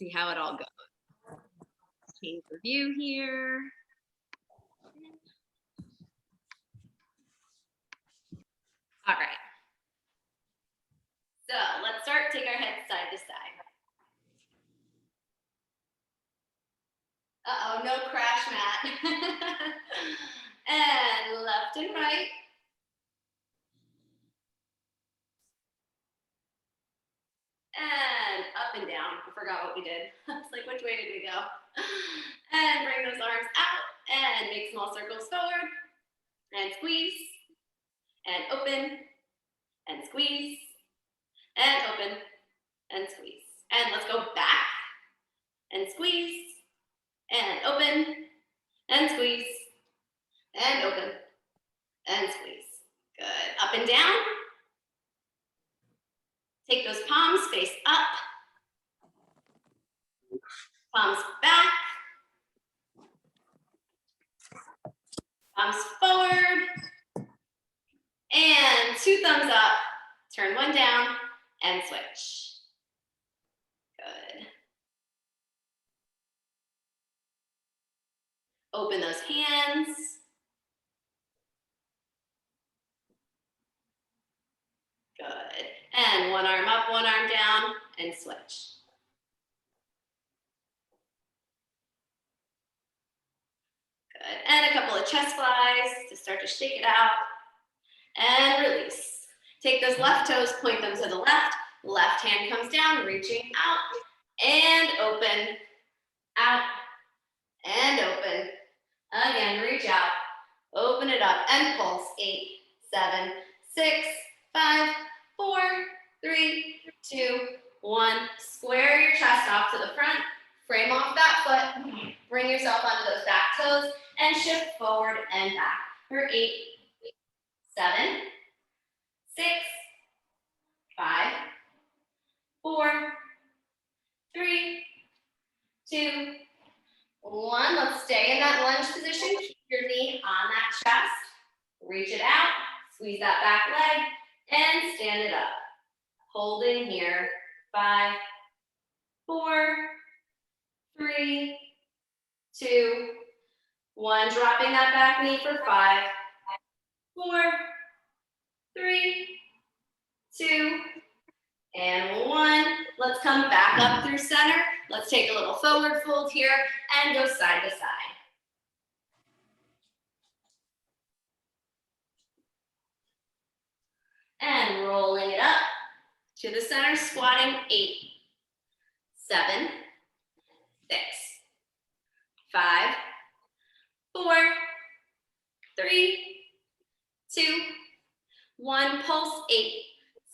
see how it all goes. Change the view here. All right. So let's start, take our heads side to side. Uh-oh, no crash mat. And left and right. And up and down. I forgot what we did. I was like, which way did we go? And bring those arms out and make small circles forward. And squeeze. And open. And squeeze. And open. And squeeze. And let's go back. And squeeze. And open. And squeeze. And open. And squeeze. Good. Up and down. Take those palms face up. Palms back. Palms forward. And 2 thumbs up. Turn 1 down and switch. Good. Open those hands. Good. And 1 arm up, 1 arm down, and switch. Good. And a couple of chest flies to start to shake it out. And release. Take those left toes, point them to the left. Left hand comes down, reaching out. And open. Out. And open. Again, reach out. Open it up and pulse. 8, 7, 6, 5, 4, 3, 2, 1. Square your chest off to the front. Frame off that foot. Bring yourself onto those back toes and shift forward and back. For 8, 7, 6, 5, 4, 3, 2, 1. Let's stay in that lunge position. Keep your knee on that chest. Reach it out. Squeeze that back leg and stand it up. Hold in here. 5, 4, 3, 2, 1. Dropping that back knee for 5, 4, 3, 2, and 1. Let's come back up through center. Let's take a little forward fold here and go side to side. And rolling it up to the center, squatting. 8, 7, 6, 5, 4, 3, 2, 1. Pulse. 8,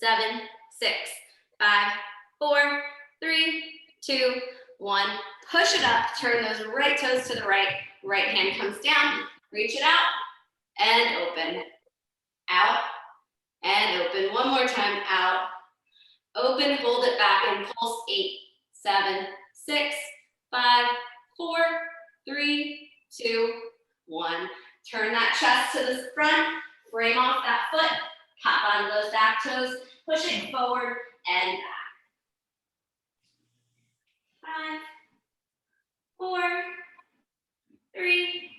7, 6, 5, 4, 3, 2, 1. Push it up. Turn those right toes to the right. Right hand comes down. Reach it out and open. Out and open. One more time. Out. Open. Hold it back and pulse. 8, 7, 6, 5, 4, 3, 2, 1. Turn that chest to the front. Frame off that foot. Hop onto those back toes. Push it forward and back. 5, 4, 3,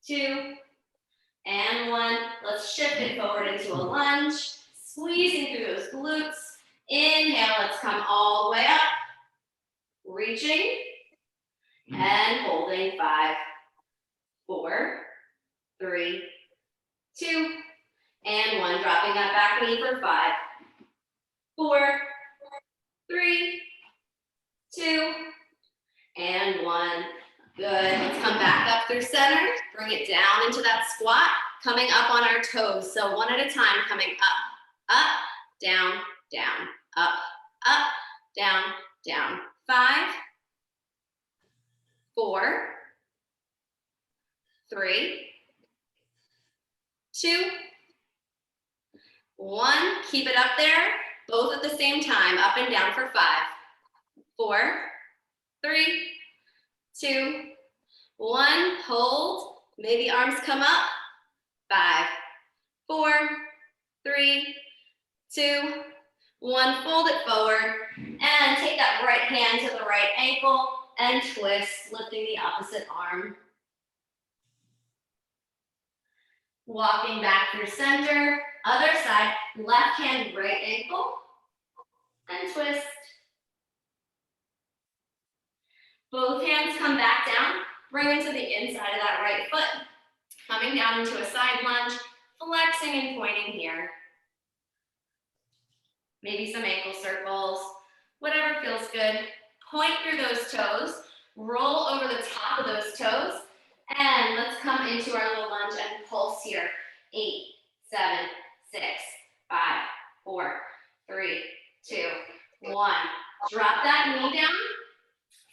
2, and 1. Let's shift it forward into a lunge. Squeezing through those glutes. Inhale, let's come all the way up. Reaching and holding. 5, 4, 3, 2, and 1. Dropping that back knee for 5, 4, 3, 2, and 1. Good. Let's come back up through center. Bring it down into that squat. Coming up on our toes. So 1 at a time. Coming up, down, down, up, down, down. 5, 4, 3, 2, 1. Keep it up there. Both at the same time. Up and down for 5, 4, 3, 2, 1. Hold. Maybe arms come up. 5, 4, 3, 2, One, fold it forward, and take that right hand to the right ankle and twist, lifting the opposite arm. Walking back through center, other side, left hand, right ankle, and twist. Both hands come back down, bring into the inside of that right foot. Coming down into a side lunge, flexing and pointing here. Maybe some ankle circles, whatever feels good. Point through those toes, roll over the top of those toes, and let's come into our little lunge and pulse here. 8, 7, 6, 5, 4, 3, 2, 1. Drop that knee down,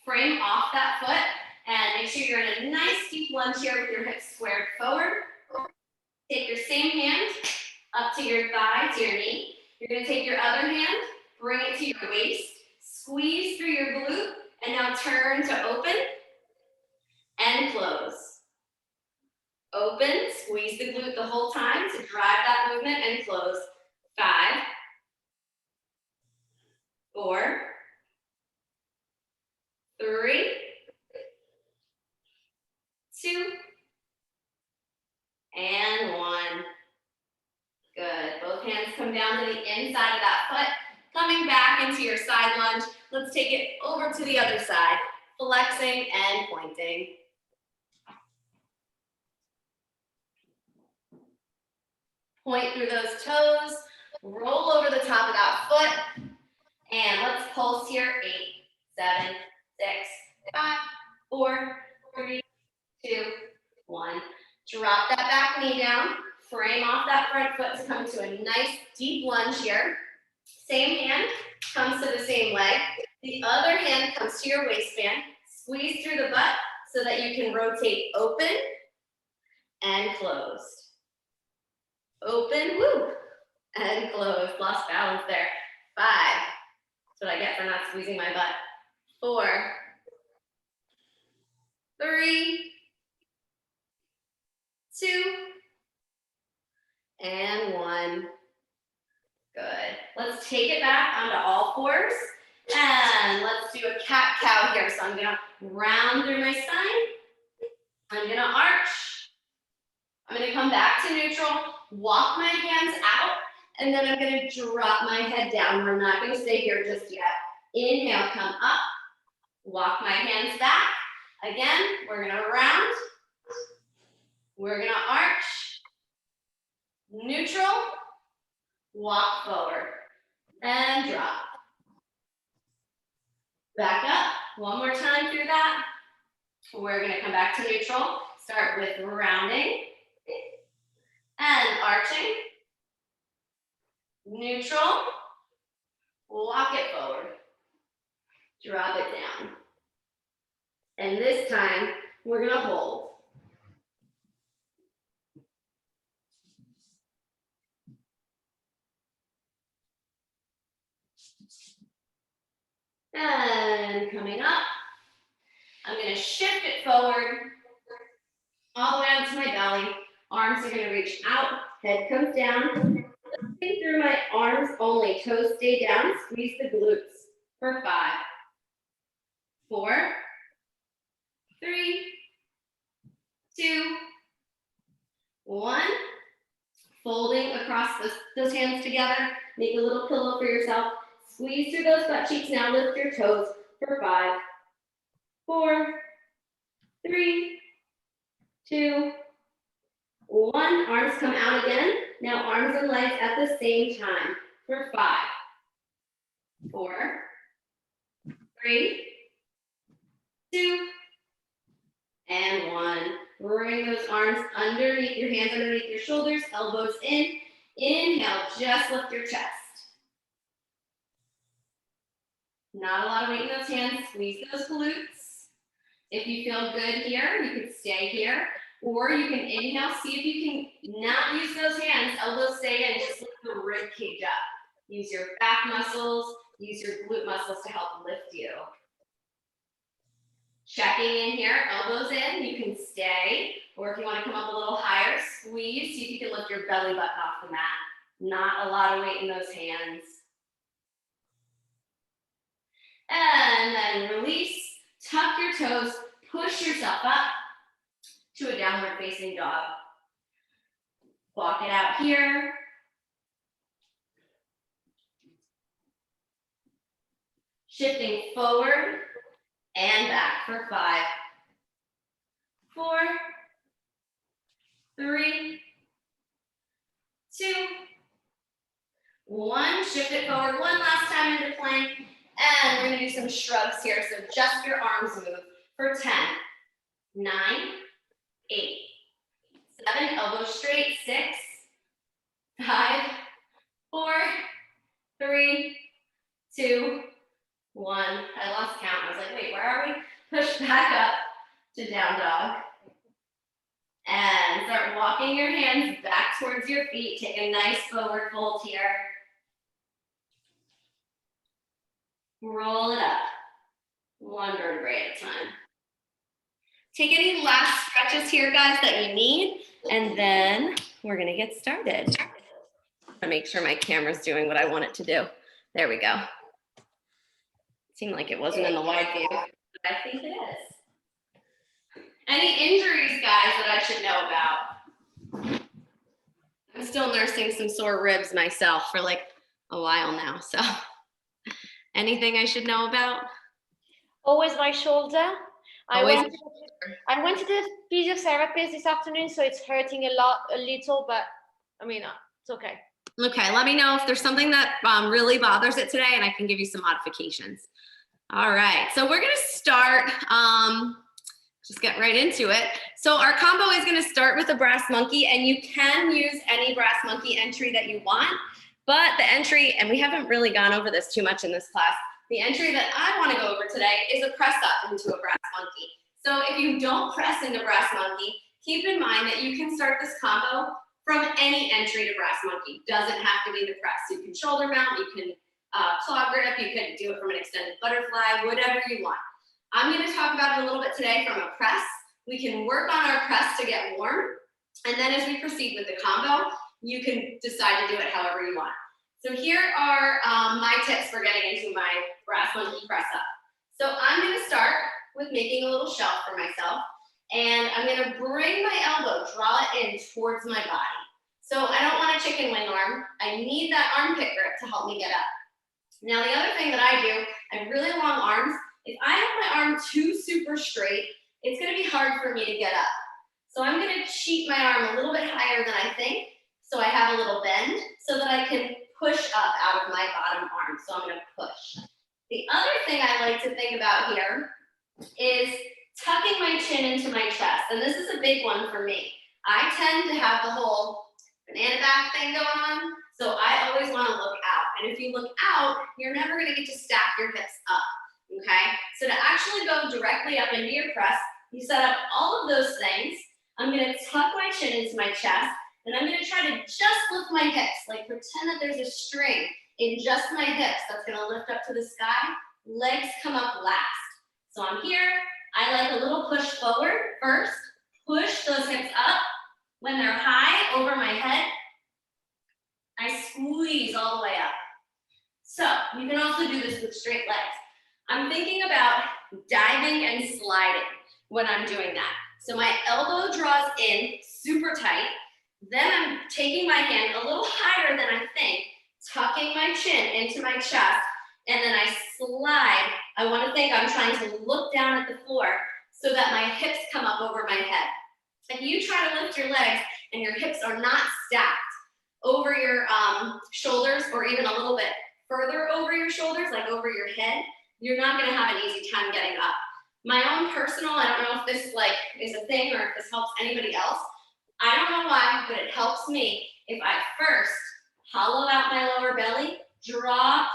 frame off that foot, and make sure you're in a nice deep lunge here with your hips squared forward. Take your same hand up to your thigh, to your knee. You're going to take your other hand, bring it to your waist, squeeze through your glute, and now turn to open and close. Open, squeeze the glute the whole time to drive that movement and close. 5, 4, 3, 2, and 1. Good. Both hands come down to the inside of that foot. Coming back into your side lunge. Let's take it over to the other side. Flexing and pointing. Point through those toes. Roll over the top of that foot. And let's pulse here. 8, 7, 6, 5, 4, 3, 2, 1. Drop that back knee down. Frame off that front foot to come to a nice deep lunge here. Same hand comes to the same leg. The other hand comes to your waistband. Squeeze through the butt so that you can rotate open and closed. Open, woo, and closed. Lost balance there. 5. That's what I get for not squeezing my butt. 4, 3, 2, and 1. Good. Let's take it back onto all fours. And let's do a cat-cow here. So I'm going to round through my spine. I'm going to arch. I'm going to come back to neutral, walk my hands out, and then I'm going to drop my head down. We're not going to stay here just yet. Inhale, come up. Walk my hands back. Again, we're going to round. We're going to arch. Neutral. Walk forward. And drop. Back up. One more time through that. We're going to come back to neutral. Start with rounding. And arching. Neutral. Walk it forward. Drop it down. And this time, we're going to hold. And coming up, I'm going to shift it forward, all the way onto my belly. Arms are going to reach out, head comes down. Lifting through my arms only, toes stay down, squeeze the glutes for 5, 4, 3, 2, 1. Folding across those hands together, make a little pillow for yourself. Squeeze through those butt cheeks. Now lift your toes for 5, 4, 3, 2, 1. Arms come out again. Now arms and legs at the same time for 5, 4, 3, 2, and 1. Bring those arms underneath your hands, underneath your shoulders, elbows in. Inhale, just lift your chest. Not a lot of weight in those hands. Squeeze those glutes. If you feel good here, you can stay here. Or you can inhale. See if you can not use those hands. Elbows stay in. Just lift the rib cage up. Use your back muscles. Use your glute muscles to help lift you. Checking in here. Elbows in. You can stay. Or if you want to come up a little higher, squeeze. See if you can lift your belly button off the mat. Not a lot of weight in those hands. And then release, tuck your toes, push yourself up to a downward facing dog. Walk it out here. Shifting forward and back for 5, 4, 3, 2, 1. Shift it forward one last time into plank. And we're gonna do some shrugs here. So just your arms move for 10, 9, 8, 7, elbows straight, 6, 5, 4, 3, 2, 1. I lost count. I was like, wait, where are we? Push back up to down dog. And start walking your hands back towards your feet. Take a nice forward fold here. Roll it up. One vertebrae at a time. Take any last stretches here, guys, that you need. And then we're going to get started. I'm going to make sure my camera's doing what I want it to do. There we go. Seemed like it wasn't in the wide view, but I think it is. Any injuries, guys, that I should know about? I'm still nursing some sore ribs myself for like a while now, so anything I should know about? Always my shoulder. Always. I went to the physiotherapist this afternoon, so it's hurting a little, but I mean, it's okay. Okay, let me know if there's something that really bothers it today, and I can give you some modifications. All right, so we're gonna start, just get right into it. So our combo is gonna start with a brass monkey, and you can use any brass monkey entry that you want, but the entry, and we haven't really gone over this too much in this class, the entry that I wanna go over today is a press up into a brass monkey. So if you don't press into brass monkey, keep in mind that you can start this combo from any entry to brass monkey. Doesn't have to be the press. You can shoulder mount, you can claw grip, you can do it from an extended butterfly, whatever you want. I'm gonna talk about it a little bit today from a press. We can work on our press to get warm, and then as we proceed with the combo, you can decide to do it however you want. So here are my tips for getting into my brass monkey press up. So I'm gonna start with making a little shelf for myself, and I'm gonna bring my elbow, draw it in towards my body. So I don't want a chicken wing arm. I need that armpit grip to help me get up. Now the other thing that I do, I have really long arms. If I have my arm too super straight, it's gonna be hard for me to get up. So I'm gonna cheat my arm a little bit higher than I think, so I have a little bend, so that I can push up out of my bottom arm. So I'm gonna push. The other thing I like to think about here is tucking my chin into my chest. And this is a big one for me. I tend to have the whole banana back thing going on, so I always want to look out. And if you look out, you're never going to get to stack your hips up, okay? So to actually go directly up into your press, you set up all of those things. I'm going to tuck my chin into my chest, and I'm going to try to just lift my hips, like pretend that there's a string in just my hips that's going to lift up to the sky. Legs come up last. So I'm here. I like a little push forward first. Push those hips up. When they're high over my head, I squeeze all the way up. So you can also do this with straight legs. I'm thinking about diving and sliding when I'm doing that. So my elbow draws in super tight. Then I'm taking my hand a little higher than I think, tucking my chin into my chest, and then I slide. I want to think I'm trying to look down at the floor so that my hips come up over my head. If you try to lift your legs and your hips are not stacked over your shoulders, or even a little bit further over your shoulders, like over your head, you're not going to have an easy time getting up. My own personal, I don't know if this is a thing or if this helps anybody else. I don't know why, but it helps me if I first hollow out my lower belly,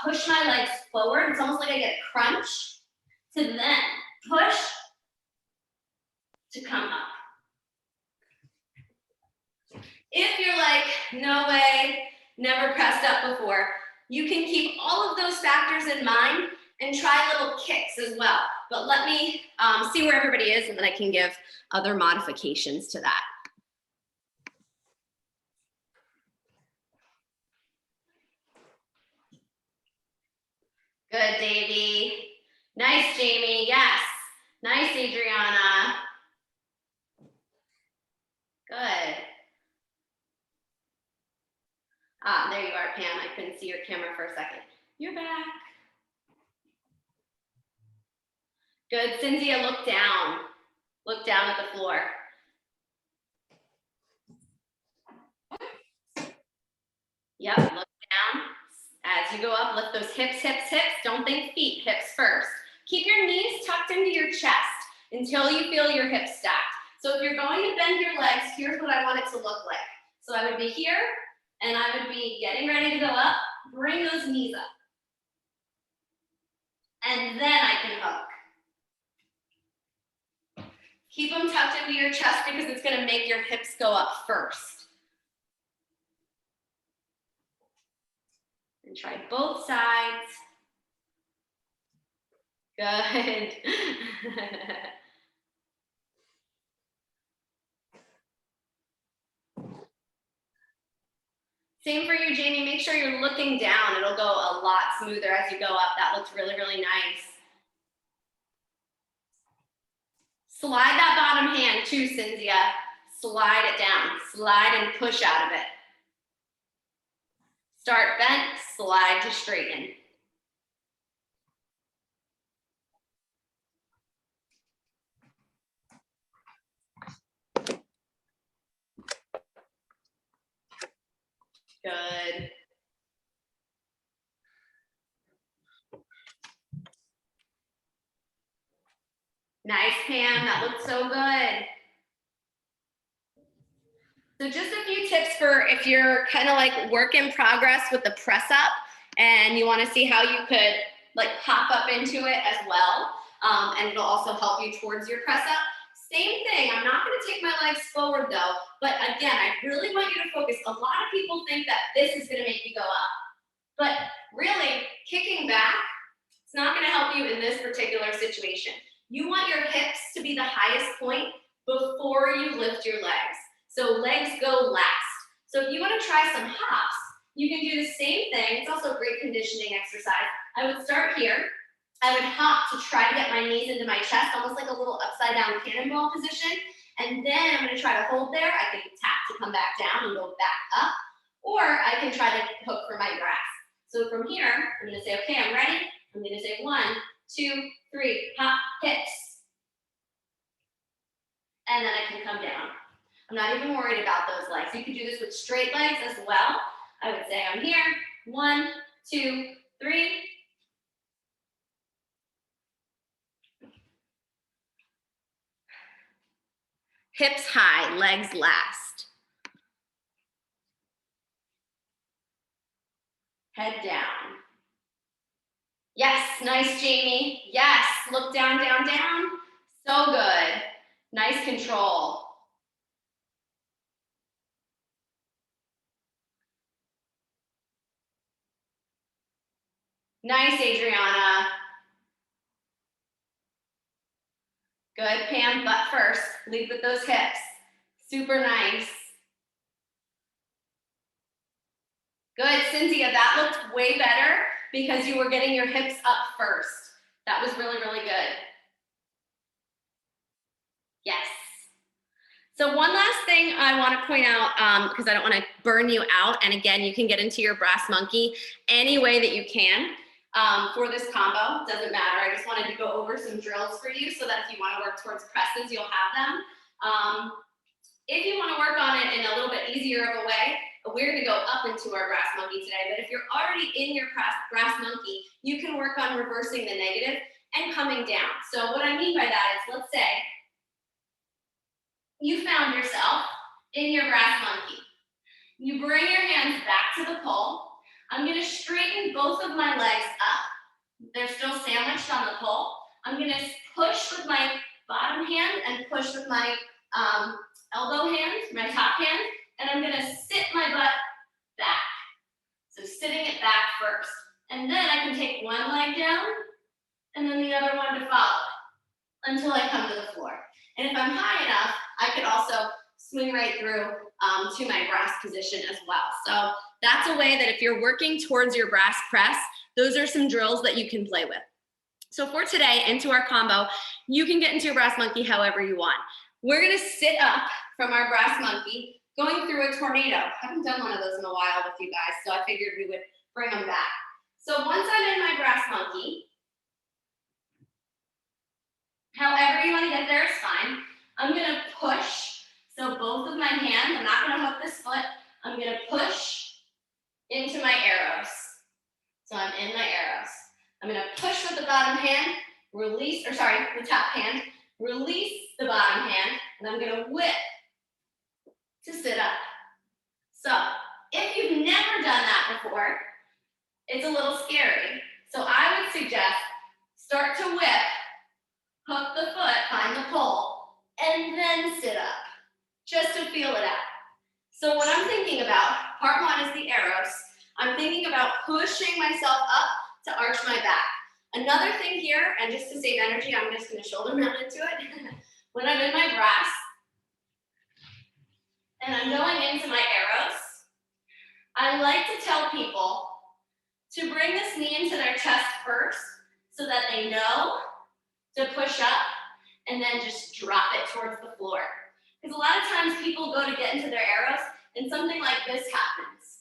push my legs forward. It's almost like I get a crunch, to then push to come up. If you're like, no way, never pressed up before, you can keep all of those factors in mind and try little kicks as well. But let me see where everybody is, and then I can give other modifications to that. Good, Davey. Nice, Jamie, yes. Nice, Adriana. Good. Ah, there you are, Pam. I couldn't see your camera for a second. You're back. Good, Cynthia, look down. Look down at the floor. Yep, look down. As you go up, lift those hips, hips, hips. Don't think feet, hips first. Keep your knees tucked into your chest until you feel your hips stacked. So if you're going to bend your legs, here's what I want it to look like. So I would be here, and I would be getting ready to go up. Bring those knees up. And then I can hook. Keep them tucked into your chest because it's gonna make your hips go up first. And try both sides. Good. Same for you, Jamie. Make sure you're looking down. It'll go a lot smoother as you go up. That looks really, really nice. Slide that bottom hand too, Cynthia. Slide it down. Slide and push out of it. Start bent, slide to straighten. Good. Nice, Pam. That looks so good. So just a few tips for if you're kind of like work in progress with the press up and you want to see how you could like pop up into it as well. And it'll also help you towards your press up. Same thing. I'm not going to take my legs forward though. But again, I really want you to focus. A lot of people think that this is going to make you go up. But really, kicking back, it's not going to help you in this particular situation. You want your hips to be the highest point before you lift your legs. So legs go last. So if you want to try some hops, you can do the same thing. It's also a great conditioning exercise. I would start here. I would hop to try to get my knees into my chest, almost like a little upside down cannonball position. And then I'm going to try to hold there. I can tap to come back down and go back up. Or I can try to hook for my grass. So from here, I'm going to say, okay, I'm ready. I'm going to say 1, 2, 3, hop, hips. And then I can come down. I'm not even worried about those legs. You could do this with straight legs as well. I would say I'm here. 1, 2, 3. Hips high, legs last. Head down. Yes, nice, Jamie. Yes, look down, down, down. So good. Nice control. Nice, Adriana. Good, Pam, butt first. Lead with those hips. Super nice. Good, Cynthia, that looked way better because you were getting your hips up first. That was really, really good. Yes. So one last thing I want to point out, because I don't want to burn you out, and again, you can get into your brass monkey any way that you can for this combo. Doesn't matter. I just wanted to go over some drills for you so that if you want to work towards presses, you'll have them. If you want to work on it in a little bit easier of a way, we're going to go up into our brass monkey today. But if you're already in your brass monkey, you can work on reversing the negative and coming down. So what I mean by that is, let's say you found yourself in your brass monkey. You bring your hands back to the pole. I'm going to straighten both of my legs up. They're still sandwiched on the pole. I'm going to push with my bottom hand and push with my elbow hand, my top hand, and I'm going to sit my butt back. So sitting it back first. And then I can take one leg down and then the other one to follow it until I come to the floor. And if I'm high enough, I could also swing right through to my brass position as well. So that's a way that if you're working towards your brass press, those are some drills that you can play with. So for today, into our combo, you can get into your brass monkey however you want. We're gonna sit up from our brass monkey, going through a tornado. I haven't done one of those in a while with you guys, so I figured we would bring them back. So once I'm in my brass monkey, however you wanna get there is fine. I'm gonna push, so both of my hands, I'm not gonna hook this foot, I'm gonna push into my arrows. So I'm in my arrows. I'm gonna push with the bottom hand, release, or sorry, the top hand, release the bottom hand, and I'm gonna whip to sit up. So if you've never done that before, it's a little scary. So I would suggest start to whip, hook the foot, find the pole, and then sit up, just to feel it out. So what I'm thinking about, part one is the arrows. I'm thinking about pushing myself up to arch my back. Another thing here, and just to save energy, I'm just gonna shoulder mount into it. When I'm in my brass, and I'm going into my arrows, I like to tell people to bring this knee into their chest first so that they know to push up and then just drop it towards the floor. Because a lot of times people go to get into their arrows and something like this happens.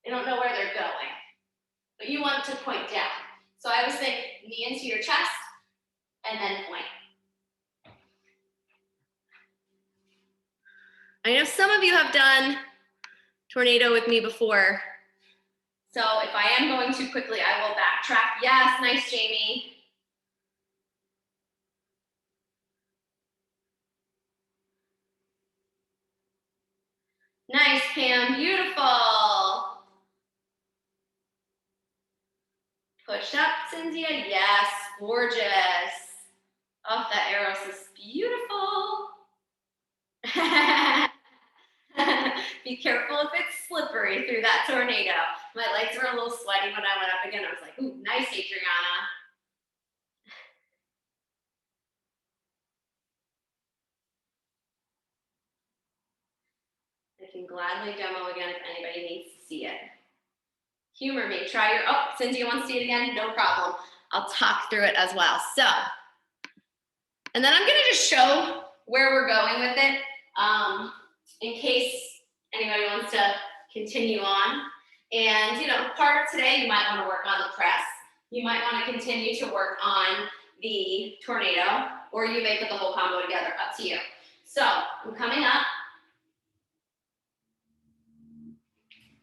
They don't know where they're going, but you want to point down. So I always think knee into your chest and then point. I know some of you have done tornado with me before. So if I am going too quickly, I will backtrack. Yes, nice, Jamie. Nice, Pam, beautiful. Push up, Cynthia, yes, gorgeous. Oh, that arrow is beautiful. Be careful if it's slippery through that tornado. My legs were a little sweaty when I went up again. I was like, ooh, nice, Adriana. I can gladly demo again if anybody needs to see it. Humor me, try your, oh, Cynthia wants to see it again, no problem. I'll talk through it as well. So, and then I'm gonna just show where we're going with it in case anybody wants to continue on. And, you know, part of today, you might want to work on the press. You might want to continue to work on the tornado, or you may put the whole combo together, up to you. So I'm coming up.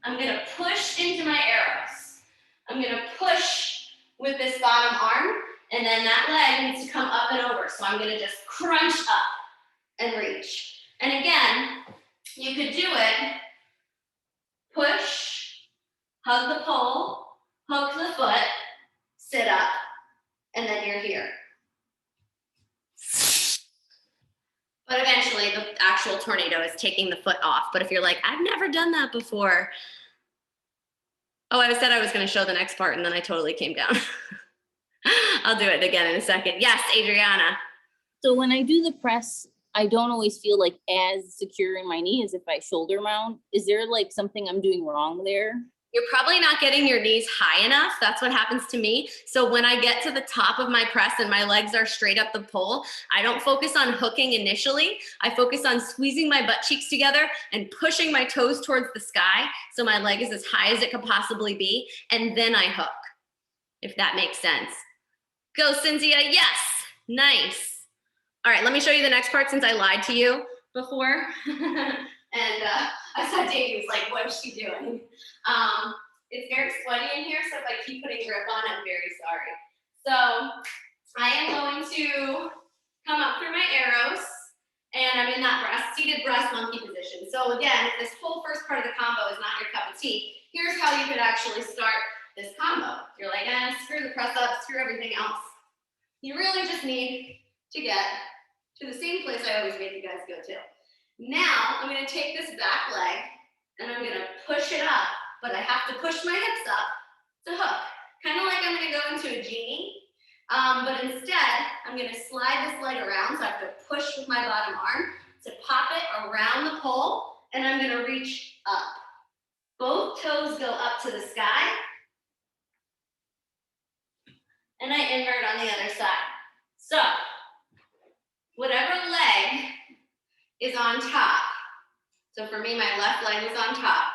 I'm gonna push into my arrows. I'm gonna push with this bottom arm, and then that leg needs to come up and over. So I'm gonna just crunch up and reach. And again, you could do it, push, hug the pole, hook the foot, sit up, and then you're here. But eventually the actual tornado is taking the foot off. But if you're like, I've never done that before. Oh, I said I was gonna show the next part and then I totally came down. I'll do it again in a second. Yes, Adriana. So when I do the press, I don't always feel like as secure in my knee as if I shoulder mount. Is there like something I'm doing wrong there? You're probably not getting your knees high enough. That's what happens to me. So when I get to the top of my press and my legs are straight up the pole, I don't focus on hooking initially. I focus on squeezing my butt cheeks together and pushing my toes towards the sky so my leg is as high as it could possibly be, and then I hook, if that makes sense. Go, Cynthia, yes, nice. All right, let me show you the next part since I lied to you before. And I saw Davey was like, what is she doing? It's very sweaty in here, so if I keep putting grip on, I'm very sorry. So I am going to come up through my arrows, and I'm in that seated breast monkey position. So again, if this whole first part of the combo is not your cup of tea, here's how you could actually start this combo. You're like, screw the press up, screw everything else. You really just need to get to the same place I always make you guys go to. Now, I'm gonna take this back leg and I'm gonna push it up, but I have to push my hips up to hook. Kind of like I'm gonna go into a genie, but instead, I'm gonna slide this leg around, so I have to push with my bottom arm to pop it around the pole, and I'm gonna reach up. Both toes go up to the sky, and I invert on the other side. So whatever leg is on top, so for me, my left leg is on top,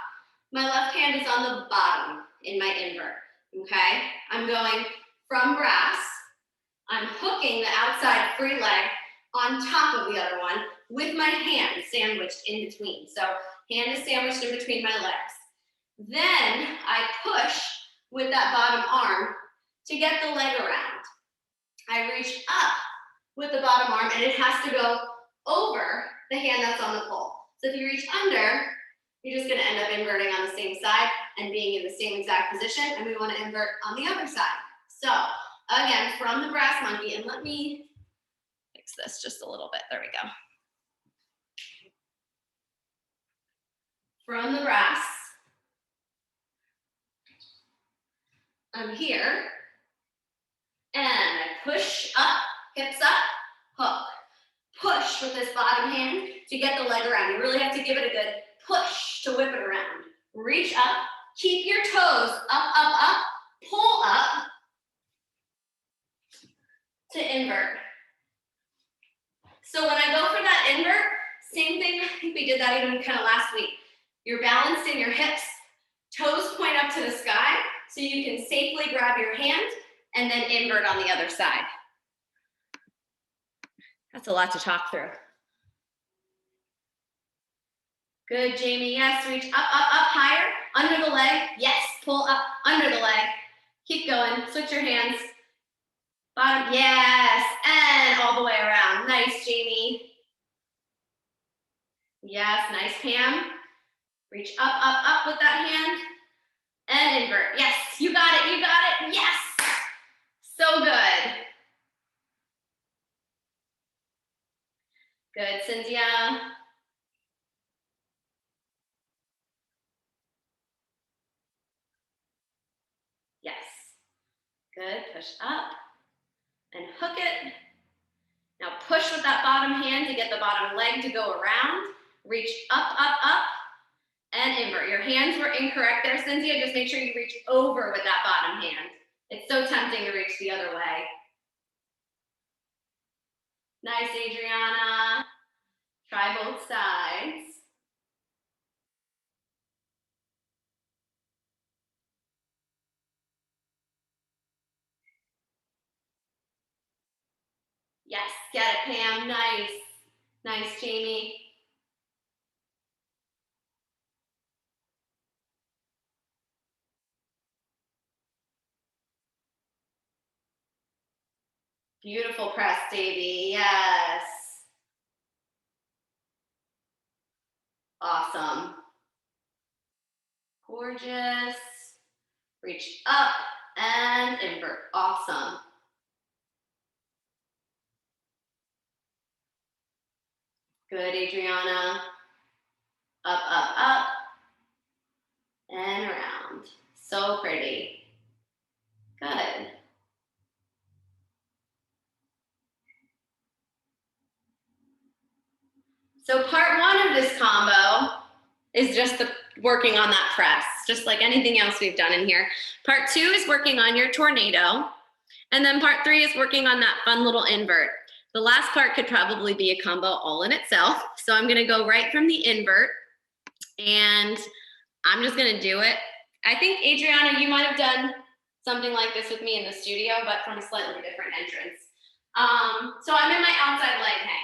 my left hand is on the bottom in my invert, okay? I'm going from brass, I'm hooking the outside free leg on top of the other one with my hand sandwiched in between. So hand is sandwiched in between my legs. Then I push with that bottom arm to get the leg around. I reach up with the bottom arm and it has to go over the hand that's on the pole. So if you reach under, you're just gonna end up inverting on the same side and being in the same exact position, and we wanna invert on the other side. So again, from the brass monkey, and let me fix this just a little bit, there we go. From the brass, I'm here, and I push up, hips up, hook. Push with this bottom hand to get the leg around. You really have to give it a good push to whip it around. Reach up, keep your toes up, pull up to invert. So when I go for that invert, same thing, I think we did that even kind of last week. You're balanced in your hips, toes point up to the sky, so you can safely grab your hand and then invert on the other side. That's a lot to talk through. Good, Jamie, yes, reach up, higher, under the leg, yes, pull up, under the leg. Keep going, switch your hands. Bottom, yes, and all the way around. Nice, Jamie. Yes, nice, Pam. Reach up with that hand, and invert. Yes, you got it, yes. So good. Good, Cynthia. Yes. Good, push up and hook it. Now push with that bottom hand to get the bottom leg to go around. Reach up, and invert. Your hands were incorrect there, Cynthia. Just make sure you reach over with that bottom hand. It's so tempting to reach the other way. Nice, Adriana. Try both sides. Yes, get it, Pam. Nice. Nice, Jamie. Beautiful press, Davy. Yes. Awesome. Gorgeous. Reach up and invert. Awesome. Good, Adriana. Up, and around. So pretty. Good. So part one of this combo is just the working on that press, just like anything else we've done in here. Part two is working on your tornado. And then part three is working on that fun little invert. The last part could probably be a combo all in itself. So I'm gonna go right from the invert and I'm just gonna do it. I think, Adriana, you might have done something like this with me in the studio, but from a slightly different entrance. So I'm in my outside leg hang.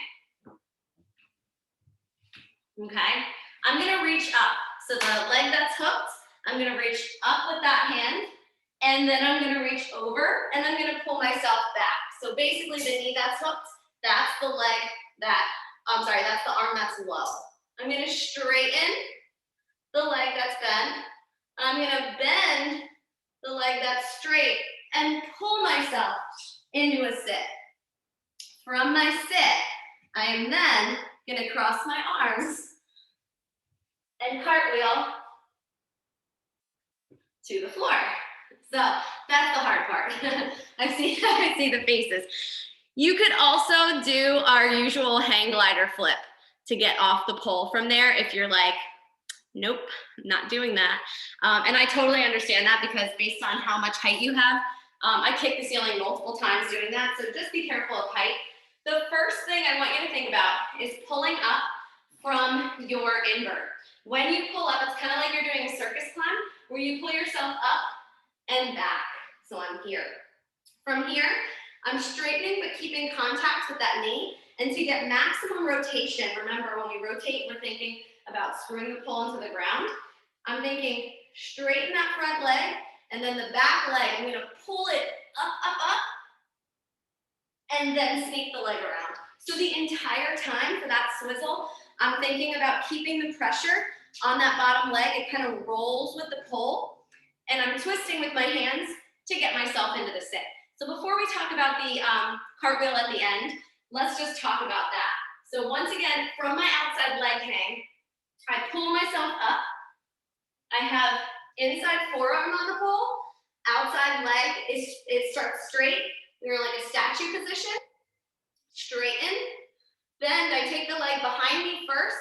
Okay, I'm gonna reach up. So the leg that's hooked, I'm gonna reach up with that hand, and then I'm gonna reach over, and I'm gonna pull myself back. So basically the knee that's hooked, that's the leg that, that's the arm that's low. I'm gonna straighten the leg that's bent. I'm gonna bend the leg that's straight and pull myself into a sit. From my sit, I am then gonna cross my arms and cartwheel to the floor. So that's the hard part. I see the faces. You could also do our usual hang glider flip to get off the pole from there if you're like, nope, not doing that. And I totally understand that because based on how much height you have, I kick the ceiling multiple times doing that, so just be careful of height. The first thing I want you to think about is pulling up from your invert. When you pull up, it's kind of like you're doing a circus climb, where you pull yourself up and back. So I'm here. From here, I'm straightening but keeping contact with that knee. And to get maximum rotation, remember when we rotate, we're thinking about screwing the pole into the ground. I'm thinking straighten that front leg, and then the back leg, I'm gonna pull it up, and then sneak the leg around. So the entire time for that swizzle, I'm thinking about keeping the pressure on that bottom leg. It kind of rolls with the pole, and I'm twisting with my hands to get myself into the sit. So before we talk about the cartwheel at the end, let's just talk about that. So once again, from my outside leg hang, I pull myself up. I have inside forearm on the pole, outside leg, it starts straight. We're like a statue position. Straighten, bend, I take the leg behind me first,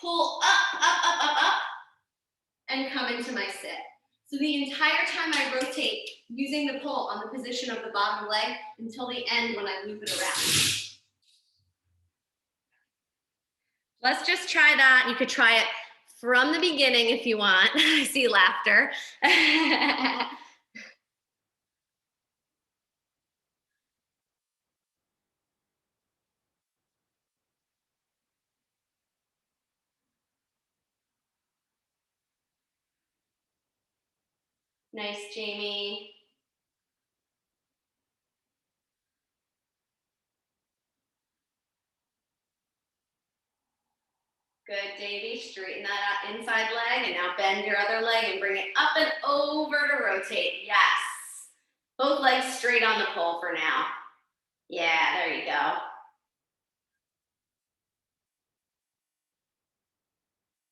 pull up, and come into my sit. So the entire time I rotate, using the pull on the position of the bottom leg until the end when I loop it around. Let's just try that. You could try it from the beginning if you want. I see laughter. Nice, Jamie. Good, Davey. Straighten that out inside leg, and now bend your other leg and bring it up and over to rotate. Yes. Both legs straight on the pole for now. Yeah, there you go.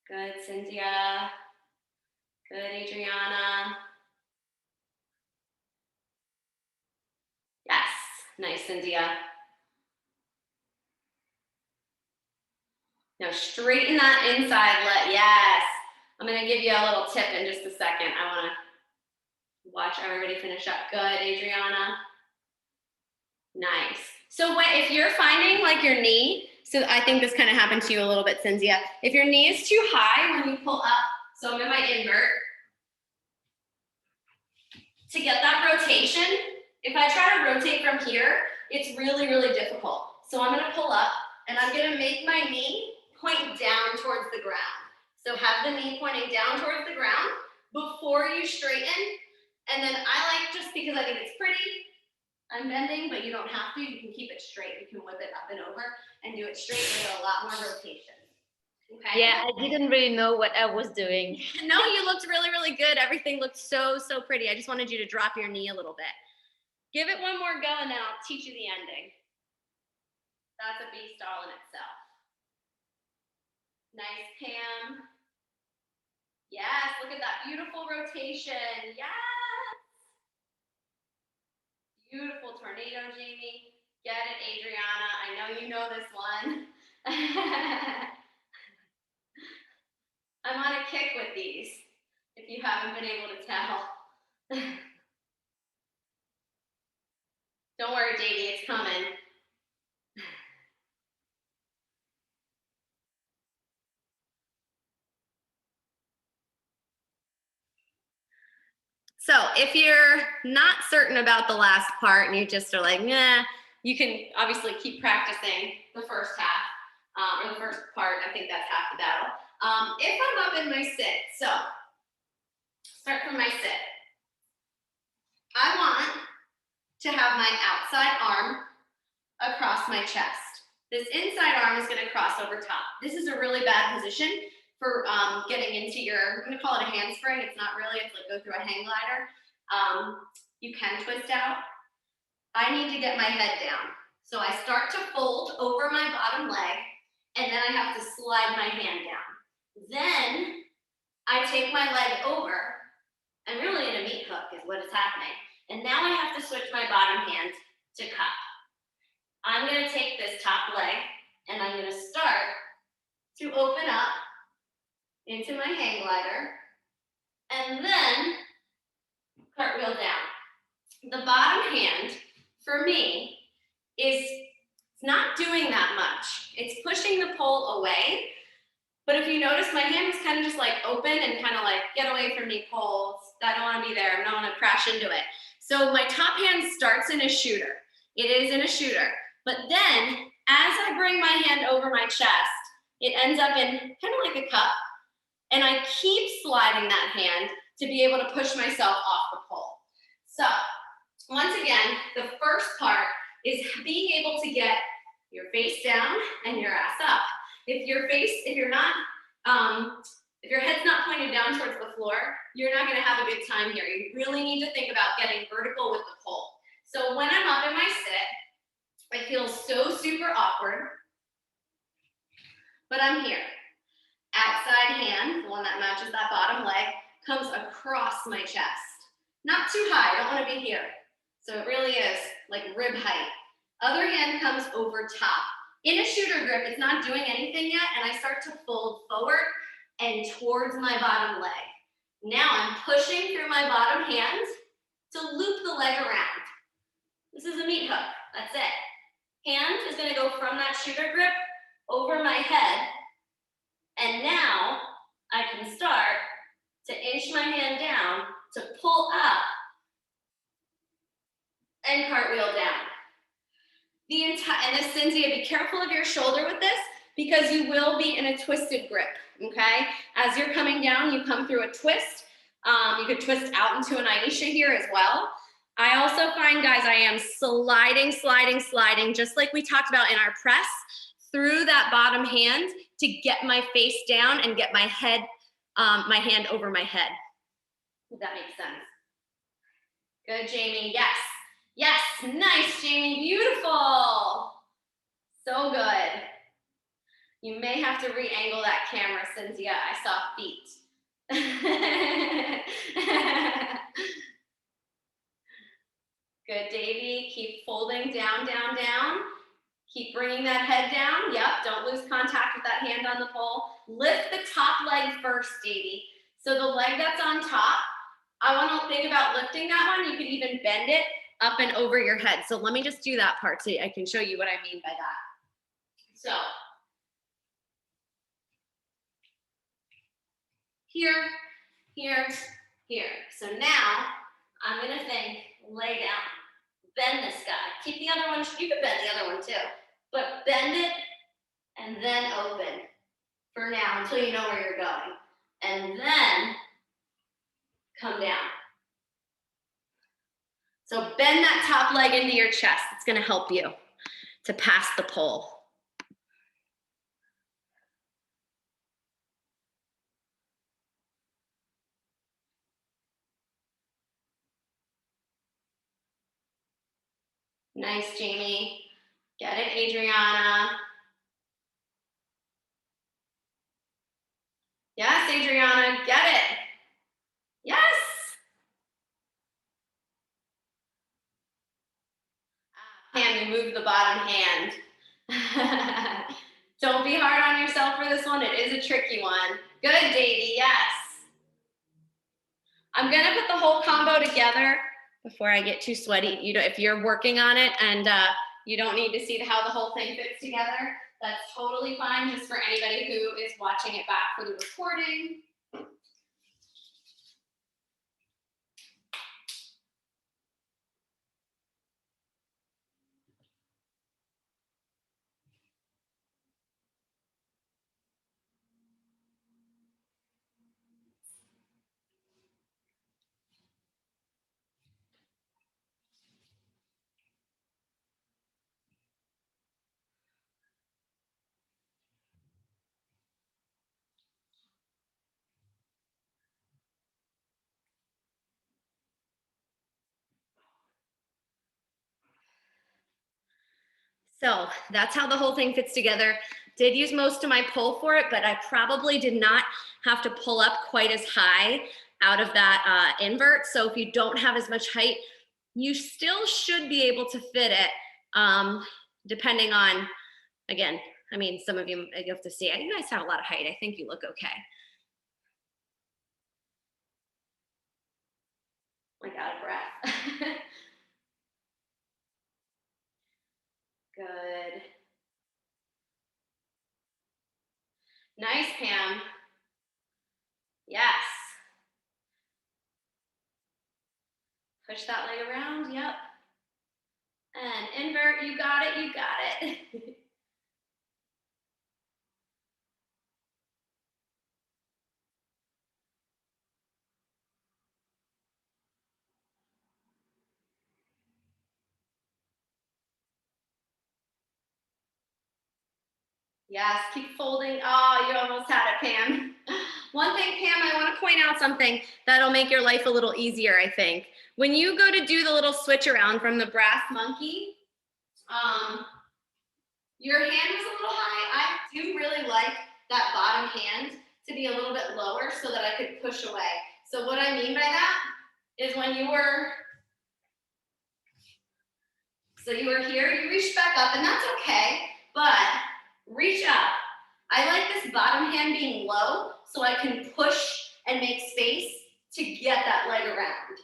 Good, Cynthia. Good, Adriana. Yes, nice, Cynthia. Now straighten that inside leg. Yes. I'm gonna give you a little tip in just a second. I wanna watch everybody finish up. Good, Adriana. Nice. So if you're finding like your knee, so I think this kind of happened to you a little bit, Cynthia. If your knee is too high when you pull up, so I'm in my invert, to get that rotation, if I try to rotate from here, it's really, really difficult. So I'm gonna pull up, and I'm gonna make my knee point down towards the ground. So have the knee pointing down towards the ground before you straighten. And then I like, just because I think it's pretty, I'm bending, but you don't have to. You can keep it straight. You can whip it up and over and do it straight. You get a lot more rotation. Okay. Yeah, I didn't really know what I was doing. No, you looked really, really good. Everything looked so, so pretty. I just wanted you to drop your knee a little bit. Give it one more go, and then I'll teach you the ending. That's a beast all in itself. Nice, Pam. Yes, look at that beautiful rotation. Yes. Beautiful tornado, Jamie. Get it, Adriana. I know you know this one. I'm on a kick with these, if you haven't been able to tell. Don't worry, Davey, it's coming. So if you're not certain about the last part and you just are like, nah, you can obviously keep practicing the first half, or the first part. I think that's half the battle. If I'm up in my sit, so start from my sit. I want to have my outside arm across my chest. This inside arm is gonna cross over top. This is a really bad position for getting into your, I'm gonna call it a handspring. It's not really, it's like go through a hang glider. You can twist out. I need to get my head down. So I start to fold over my bottom leg, and then I have to slide my hand down. Then I take my leg over, and really in a meat hook is what is happening. And now I have to switch my bottom hand to cup. I'm gonna take this top leg, and I'm gonna start to open up into my hang glider, and then cartwheel down. the bottom hand for me is it's not doing that much. It's pushing the pole away. But if you notice, my hand is kind of just like open and kind of like, get away from me, pole. I don't want to be there. I don't want to crash into it. So my top hand starts in a shooter. It is in a shooter. But then as I bring my hand over my chest, it ends up in kind of like a cup. And I keep sliding that hand to be able to push myself off the pole. So once again, the first part is being able to get your face down and your ass up. If your head's not pointed down towards the floor, you're not gonna have a good time here. You really need to think about getting vertical with the pole. So when I'm up in my sit, it feels so super awkward, but I'm here. Outside hand, the one that matches that bottom leg, comes across my chest. Not too high, I don't wanna be here. So it really is like rib height. Other hand comes over top. In a shooter grip, it's not doing anything yet, and I start to fold forward and towards my bottom leg. Now I'm pushing through my bottom hand to loop the leg around. This is a meat hook, that's it. Hand is gonna go from that shooter grip over my head, and now I can start to inch my hand down to pull up and cartwheel down. And this, Cynthia, be careful of your shoulder with this because you will be in a twisted grip, okay? As you're coming down, you come through a twist. You could twist out into an Aisha here as well. I also find, guys, I am sliding, just like we talked about in our press, through that bottom hand to get my face down and get my head, my hand over my head. If that makes sense. Good, Jamie, yes. Yes, nice, Jamie, beautiful. So good. You may have to re-angle that camera, Cynthia. I saw feet. Good, Davey. Keep folding down, down, down. Keep bringing that head down. Yep, don't lose contact with that hand on the pole. Lift the top leg first, Davey. So the leg that's on top, I want to think about lifting that one. You could even bend it up and over your head. So let me just do that part so I can show you what I mean by that. So here, here, here. So now I'm gonna think, lay down, bend this guy. Keep the other one, you could bend the other one too, but bend it and then open for now until you know where you're going. And then come down. So bend that top leg into your chest. It's gonna help you to pass the pole. Nice, Jamie. Get it, Adriana. Yes, Adriana, get it. Yes. Hand, you move the bottom hand. Don't be hard on yourself for this one. It is a tricky one. Good, Davey, yes. I'm gonna put the whole combo together before I get too sweaty. You know, if you're working on it and you don't need to see how the whole thing fits together, that's totally fine, just for anybody who is watching it back for the recording. So that's how the whole thing fits together. Did use most of my pull for it, but I probably did not have to pull up quite as high out of that invert. So if you don't have as much height, you still should be able to fit it, depending on, again, I mean, some of you have to see it. You guys have a lot of height. I think you look okay. Like out of breath. Good. Nice, Pam. Yes. Push that leg around, yep. And invert, you got it, you got it. Yes, keep folding. Oh, you almost had it, Pam. One thing, Pam, I want to point out something that'll make your life a little easier, I think. When you go to do the little switch around from the brass monkey, your hand was a little high. I do really like that bottom hand to be a little bit lower so that I could push away. So what I mean by that is when you were here, you reached back up, and that's okay, but reach up. I like this bottom hand being low so I can push and make space to get that leg around.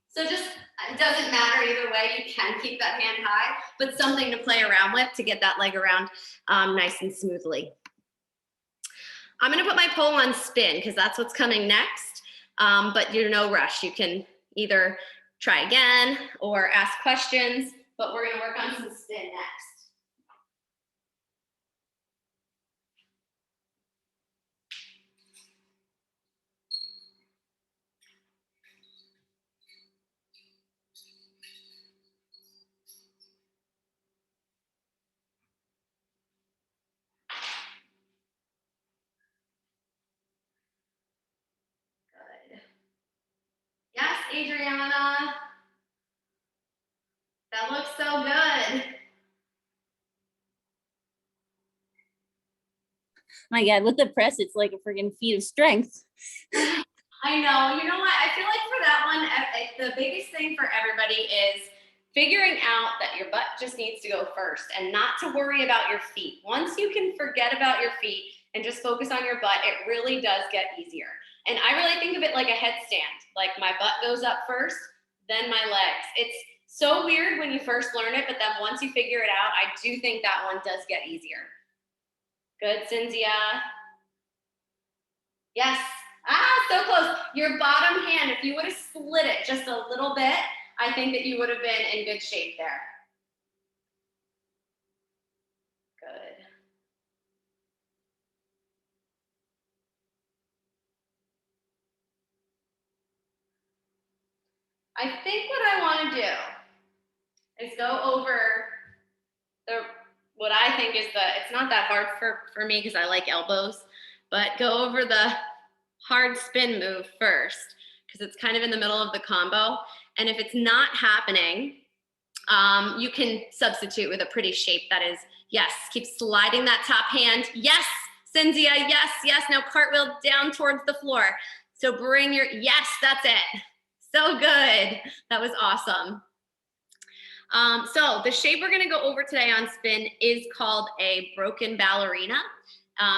So just, it doesn't matter either way, you can keep that hand high, but something to play around with to get that leg around nice and smoothly. I'm gonna put my pole on spin because that's what's coming next, but you're no rush. You can either try again or ask questions, but we're gonna work on some spin next. Good. Yes, Adriana. That looks so good. My God, with the press, it's like a friggin' feat of strength. I know. You know what? I feel like for that one, the biggest thing for everybody is figuring out that your butt just needs to go first and not to worry about your feet. Once you can forget about your feet and just focus on your butt, it really does get easier. And I really think of it like a headstand. Like my butt goes up first, then my legs. It's so weird when you first learn it, but then once you figure it out, I do think that one does get easier. Good, Cynthia. Yes. Ah, so close. Your bottom hand, if you would have slid it just a little bit, I think that you would have been in good shape there. Good. I think what I want to do is go over what I think is it's not that hard for me because I like elbows, but go over the hard spin move first because it's kind of in the middle of the combo. And if it's not happening, you can substitute with a pretty shape that is, yes, keep sliding that top hand. Yes, Cynthia, yes, yes. Now cartwheel down towards the floor. So bring your, yes, that's it. So good. That was awesome. So the shape we're gonna go over today on spin is called a broken ballerina.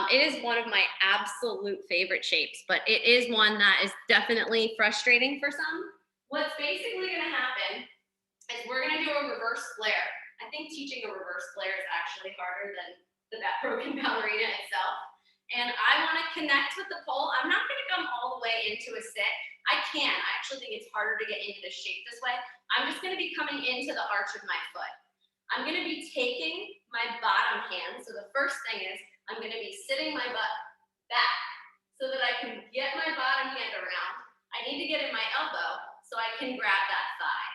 It is one of my absolute favorite shapes, but it is one that is definitely frustrating for some. What's basically gonna happen is we're gonna do a reverse flare. I think teaching a reverse flare is actually harder than the broken ballerina itself. And I wanna connect with the pole. I'm not gonna come all the way into a sit. I can, I actually think it's harder to get into this shape this way. I'm just gonna be coming into the arch of my foot. I'm gonna be taking my bottom hand. So the first thing is I'm gonna be sitting my butt back so that I can get my bottom hand around. I need to get in my elbow so I can grab that thigh.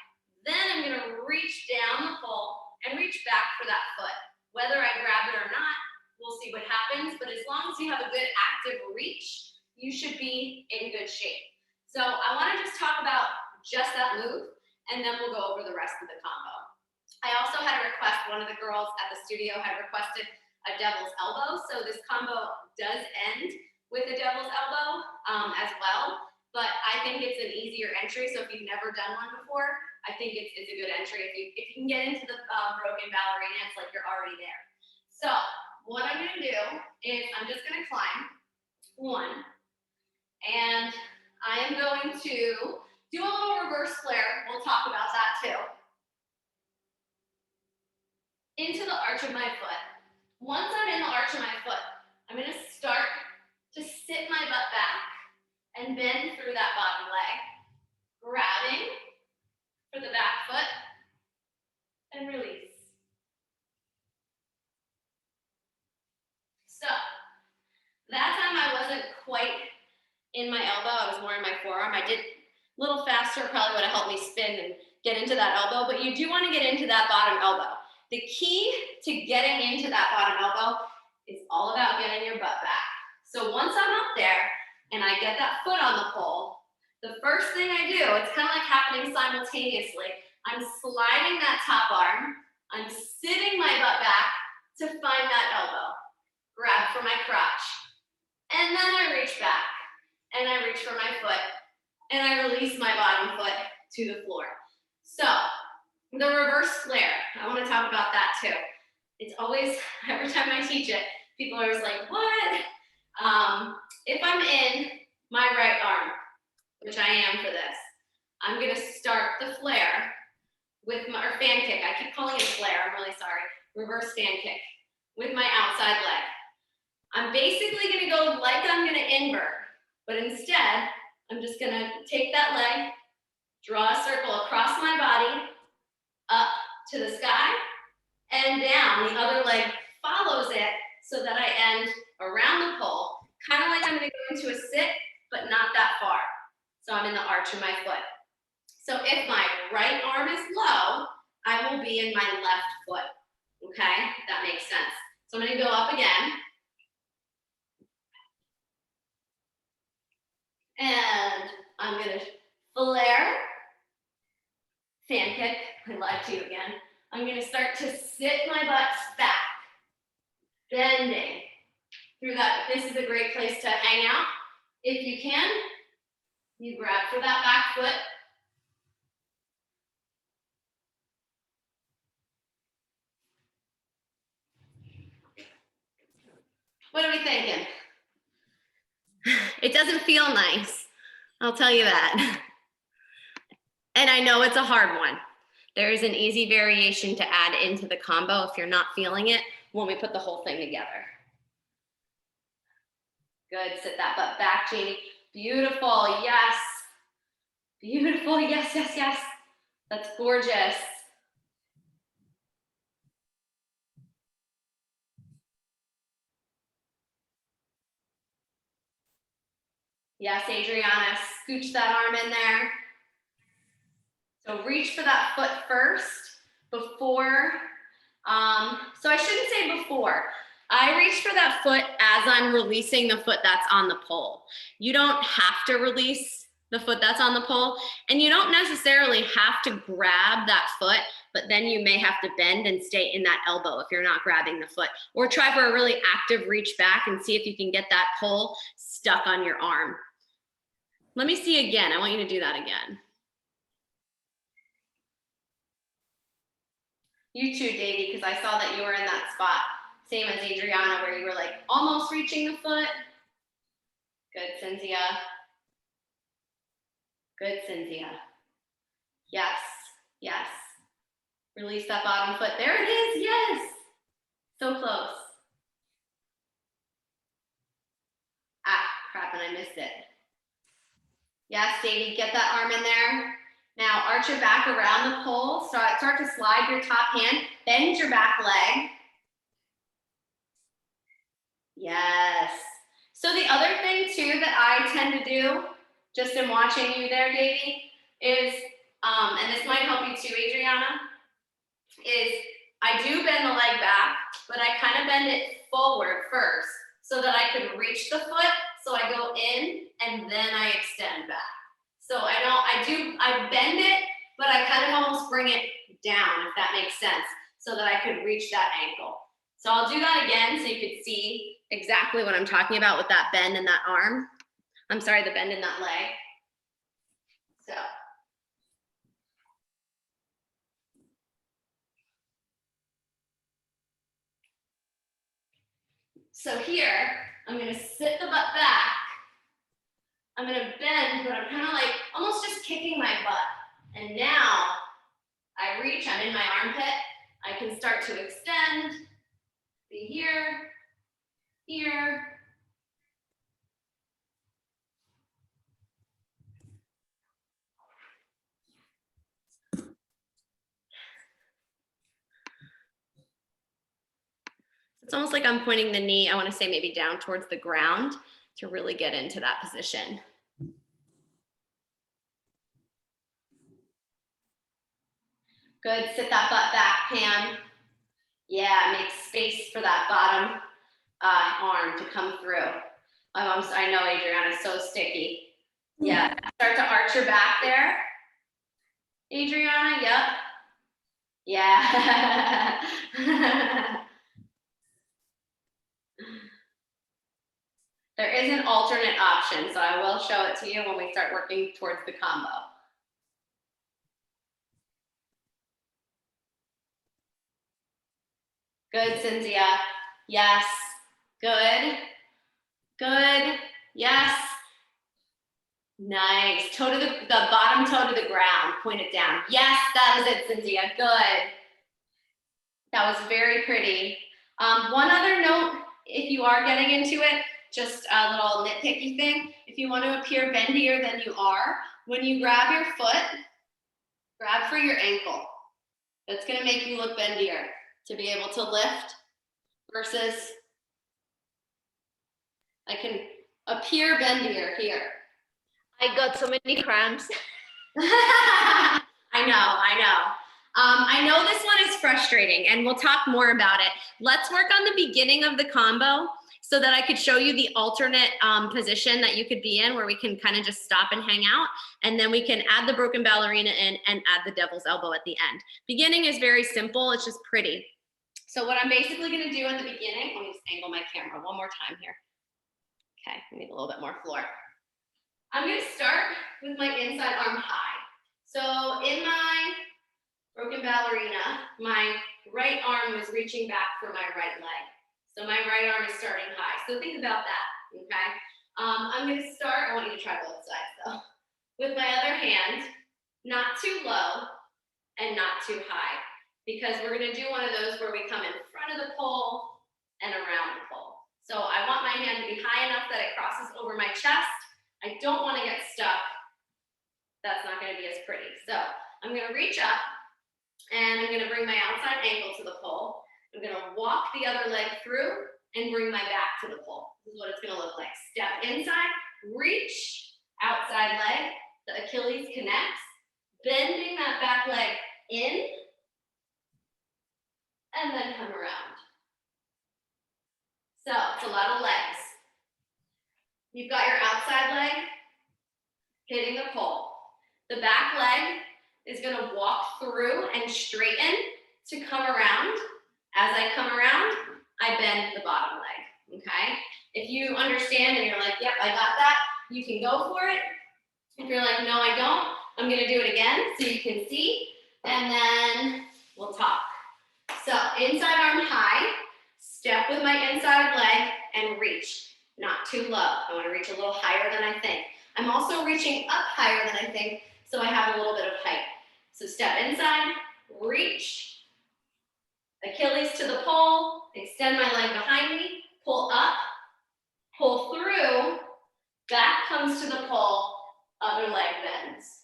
Then I'm gonna reach down the pole and reach back for that foot. Whether I grab it or not, we'll see what happens, but as long as you have a good active reach, you should be in good shape. So I wanna just talk about just that move, and then we'll go over the rest of the combo. I also had a request, one of the girls at the studio had requested a devil's elbow, so this combo does end with a devil's elbow as well, but I think it's an easier entry, so if you've never done one before, I think it's a good entry. If you can get into the broken ballerina, it's like you're already there. So what I'm gonna do is I'm just gonna climb one, and I am going to do a little reverse flare. We'll talk about that too. into the arch of my foot. Once I'm in the arch of my foot, I'm gonna start to sit my butt back and bend through that bottom leg, grabbing for the back foot and release. So that time I wasn't quite in my elbow, I was more in my forearm. I did a little faster, probably would have helped me spin and get into that elbow, but you do want to get into that bottom elbow. The key to getting into that bottom elbow is all about getting your butt back. So once I'm up there and I get that foot on the pole, the first thing I do, it's kind of like happening simultaneously. I'm sliding that top arm, I'm sitting my butt back to find that elbow, grab for my crotch, and then I reach back and I reach for my foot and I release my bottom foot to the floor. So the reverse flare, I want to talk about that too. It's always, every time I teach it, people are always like, what? If I'm in my right arm, which I am for this, I'm gonna start the flare with my, or fan kick, I keep calling it flare, I'm really sorry, reverse fan kick with my outside leg. I'm basically gonna go like I'm gonna invert, but instead, I'm just gonna take that leg, draw a circle across my body, up to the sky, and down. The other leg follows it so that I end around the pole, kind of like I'm gonna go into a sit, but not that far. So I'm in the arch of my foot. So if my right arm is low, I will be in my left foot, okay? If that makes sense. So I'm gonna go up again. And I'm gonna flare, fan kick, I lied to you again. I'm gonna start to sit my butt back, bending through that. This is a great place to hang out. If you can, you grab for that back foot. What are we thinking? It doesn't feel nice, I'll tell you that. And I know it's a hard one. There is an easy variation to add into the combo if you're not feeling it when we put the whole thing together. Good, sit that butt back, Jamie. Beautiful, yes. Beautiful, yes, yes, yes. That's gorgeous. Yes, Adriana, scooch that arm in there. So reach for that foot first before, so I shouldn't say before. I reach for that foot as I'm releasing the foot that's on the pole. You don't have to release the foot that's on the pole, and you don't necessarily have to grab that foot, but then you may have to bend and stay in that elbow if you're not grabbing the foot. Or try for a really active reach back and see if you can get that pole stuck on your arm. Let me see again. I want you to do that again. You too, Davey, because I saw that you were in that spot. Same as Adriana, where you were like almost reaching the foot. Good, Cynthia. Good, Cynthia. Yes, yes. Release that bottom foot. There it is, yes. So close. Ah, crap, and I missed it. Yes, Davey, get that arm in there. Now arch your back around the pole. Start to slide your top hand. Bend your back leg. Yes. So the other thing too that I tend to do, just in watching you there, Davey, is, and this might help you too, Adriana, is I do bend the leg back, but I kind of bend it forward first so that I can reach the foot. So I go in and then I extend back. So I bend it, but I kind of almost bring it down, if that makes sense, so that I could reach that ankle. So I'll do that again so you could see exactly what I'm talking about with that bend in that arm. I'm sorry, the bend in that leg. So here, I'm gonna sit the butt back. I'm gonna bend, but I'm kind of like almost just kicking my butt. And now I reach, I'm in my armpit, I can start to extend, be here, here. It's almost like I'm pointing the knee, I want to say maybe down towards the ground to really get into that position. Good, sit that butt back, Pam. Yeah, make space for that bottom arm to come through. I know, Adriana, so sticky. Yeah, start to arch your back there. Adriana, yep. Yeah. There is an alternate option, so I will show it to you when we start working towards the combo. Good, Cynthia. Yes. Good. Good. Yes. Nice. Toe to the bottom toe to the ground. Point it down. Yes, that was it, Cynthia. Good. That was very pretty. One other note, if you are getting into it, just a little nitpicky thing. If you want to appear bendier than you are, when you grab your foot, grab for your ankle. That's going to make you look bendier to be able to lift versus I can appear bendier here. I got so many cramps. I know. I know this one is frustrating and we'll talk more about it. Let's work on the beginning of the combo so that I could show you the alternate position that you could be in where we can kind of just stop and hang out. And then we can add the broken ballerina in and add the devil's elbow at the end. Beginning is very simple. It's just pretty. So what I'm basically going to do at the beginning, let me just angle my camera one more time here. Okay, I need a little bit more floor. I'm going to start with my inside arm high. So in my broken ballerina, my right arm was reaching back for my right leg. So my right arm is starting high. So think about that, okay? I'm going to start, I want you to try both sides though, with my other hand, not too low and not too high, because we're going to do one of those where we come in front of the pole and around the pole. So I want my hand to be high enough that it crosses over my chest. I don't want to get stuck. That's not going to be as pretty. So I'm going to reach up and I'm going to bring my outside ankle to the pole. I'm going to walk the other leg through and bring my back to the pole. This is what it's going to look like. Step inside, reach, outside leg, the Achilles connects, bending that back leg in, and then come around. So it's a lot of legs. You've got your outside leg hitting the pole. The back leg is going to walk through and straighten to come around. As I come around, I bend the bottom leg, okay? If you understand and you're like, yep, I got that, you can go for it. If you're like, no, I don't, I'm going to do it again so you can see, and then we'll talk. So inside arm high, step with my inside leg and reach. Not too low. I want to reach a little higher than I think. I'm also reaching up higher than I think, so I have a little bit of height. So step inside, reach, Achilles to the pole, extend my leg behind me, pull up, pull through, back comes to the pole, other leg bends.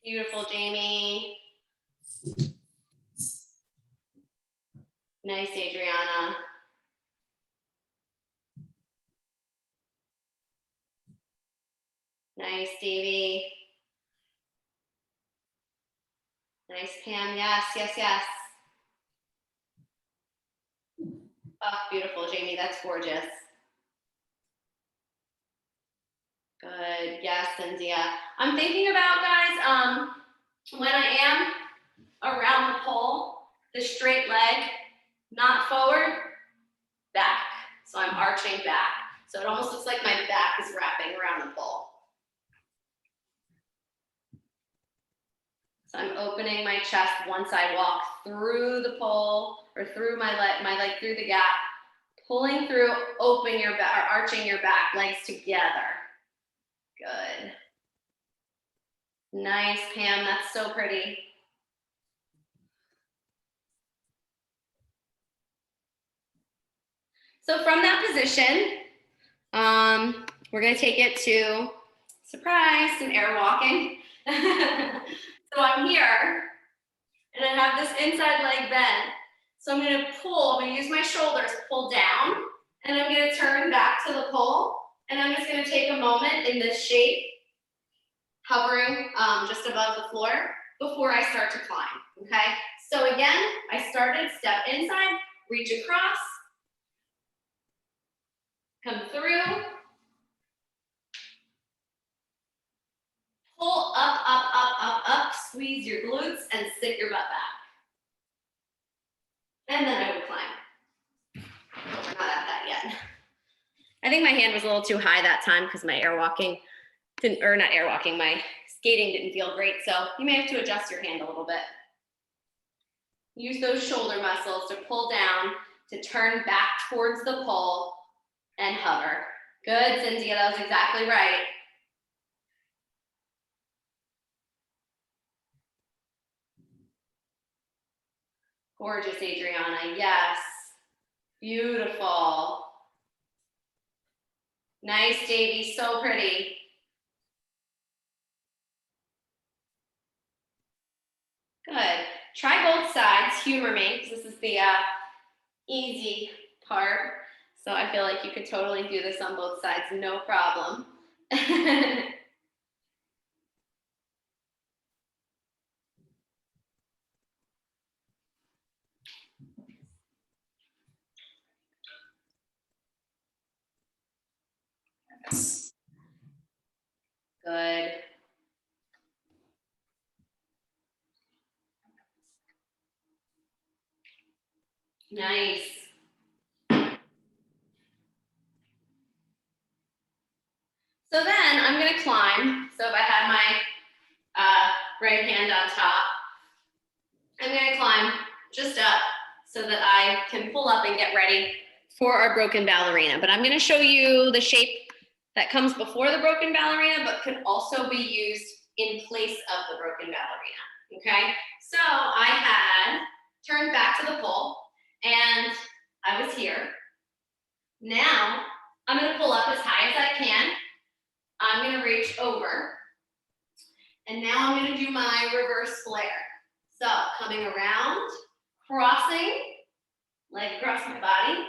Beautiful, Jamie. Nice, Adriana. Nice, Stevie. Nice, Pam. Yes, yes, yes. Oh, beautiful, Jamie. That's gorgeous. Good. Yes, Cynthia. I'm thinking about, guys, when I am around the pole, the straight leg, not forward, back. So I'm arching back. So it almost looks like my back is wrapping around the pole. So I'm opening my chest once I walk through the pole or through my leg through the gap, pulling through, open your back, or arching your back, legs together. Good. Nice, Pam, that's so pretty. So from that position, we're gonna take it to, surprise, some air walking. So I'm here, and I have this inside leg bent. So I'm gonna pull, I'm gonna use my shoulders, pull down, and I'm gonna turn back to the pole, and I'm just gonna take a moment in this shape, hovering just above the floor before I start to climb, okay? So again, I started, step inside, reach across, come through, pull up, up, up, up, up, squeeze your glutes and sit your butt back. And then I would climb. We're not at that yet. I think my hand was a little too high that time because my air walking didn't, or not air walking, my skating didn't feel great. So you may have to adjust your hand a little bit. Use those shoulder muscles to pull down, to turn back towards the pole and hover. Good, Cynthia, that was exactly right. Gorgeous, Adriana, yes. Beautiful. Nice, Davy, so pretty. Good. Try both sides, humor me, because this is the easy part. So I feel like you could totally do this on both sides, no problem. Good. Nice. So then I'm gonna climb. So if I had my right hand on top, I'm gonna climb just up so that I can pull up and get ready for our broken ballerina. But I'm gonna show you the shape that comes before the broken ballerina, but can also be used in place of the broken ballerina, okay? So I had turned back to the pole and I was here. Now I'm gonna pull up as high as I can. I'm gonna reach over. And now I'm gonna do my reverse flare. So coming around, crossing, leg across my body,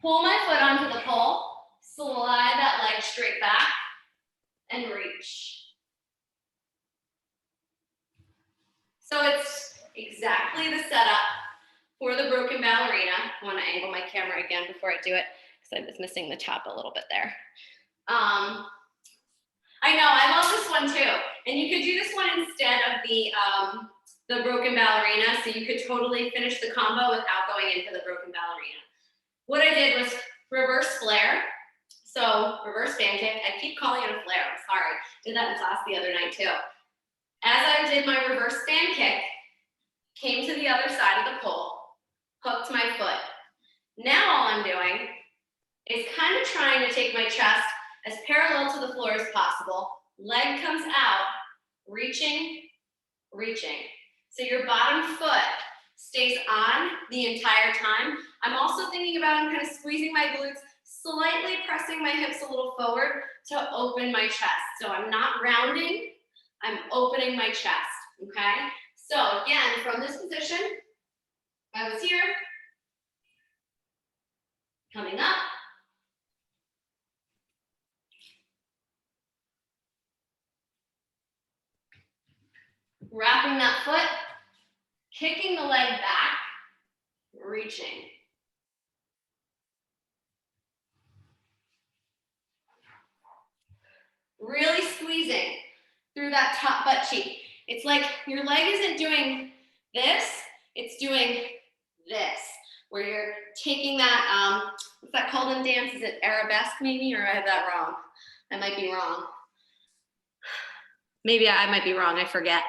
pull my foot onto the pole, slide that leg straight back, and reach. So it's exactly the setup for the broken ballerina. I want to angle my camera again before I do it because I was missing the top a little bit there. I know, I love this one too. And you could do this one instead of the broken ballerina, so you could totally finish the combo without going into the broken ballerina. What I did was reverse flare. So reverse pancake. I keep calling it a flare, I'm sorry. Did that in class the other night too. As I did my reverse stand kick, came to the other side of the pole, hooked my foot. Now all I'm doing is kind of trying to take my chest as parallel to the floor as possible. Leg comes out, reaching, reaching. So your bottom foot stays on the entire time. I'm also thinking about, I'm kind of squeezing my glutes, slightly pressing my hips a little forward to open my chest. So I'm not rounding, I'm opening my chest, okay? So again, from this position, I was here, coming up, wrapping that foot, kicking the leg back, reaching. Really squeezing through that top butt cheek. It's like your leg isn't doing this, it's doing this, where you're taking that, what's that called in dance? Is it arabesque maybe, or I have that wrong? I might be wrong. Maybe I might be wrong, I forget.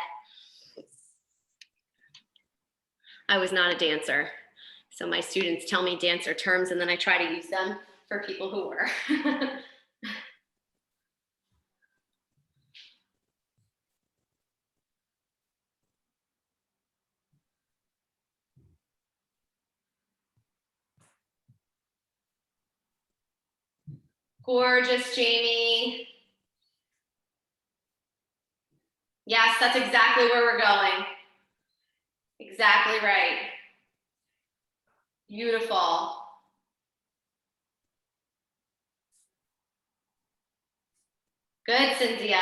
I was not a dancer. So my students tell me dancer terms and then I try to use them for people who were. Gorgeous, Jamie. Yes, that's exactly where we're going. Exactly right. Beautiful. Good, Cynthia.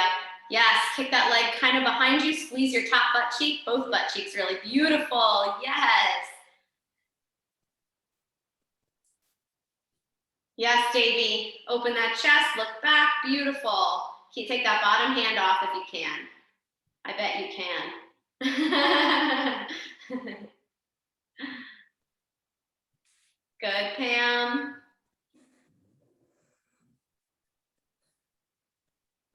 Yes, kick that leg kind of behind you, squeeze your top butt cheek, both butt cheeks really. Beautiful, yes. Yes, Davey, open that chest, look back, beautiful. Can you take that bottom hand off if you can? I bet you can. Good, Pam.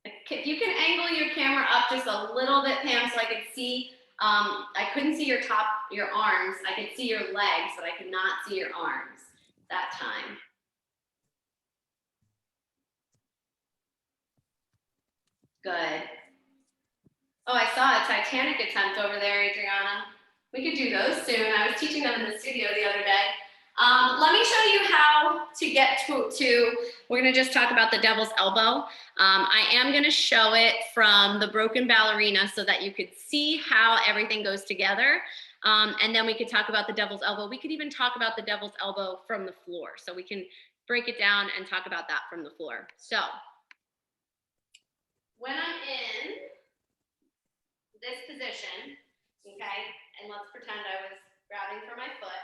If you can angle your camera up just a little bit, Pam, so I could see, I couldn't see your arms. I could see your legs, but I could not see your arms that time. Good. Oh, I saw a Titanic attempt over there, Adriana. We could do those soon. I was teaching them in the studio the other day. Let me show you how to get to we're gonna just talk about the devil's elbow. I am gonna show it from the broken ballerina so that you could see how everything goes together. And then we could talk about the devil's elbow. We could even talk about the devil's elbow from the floor. So we can break it down and talk about that from the floor. So when I'm in this position, okay, and let's pretend I was grabbing for my foot,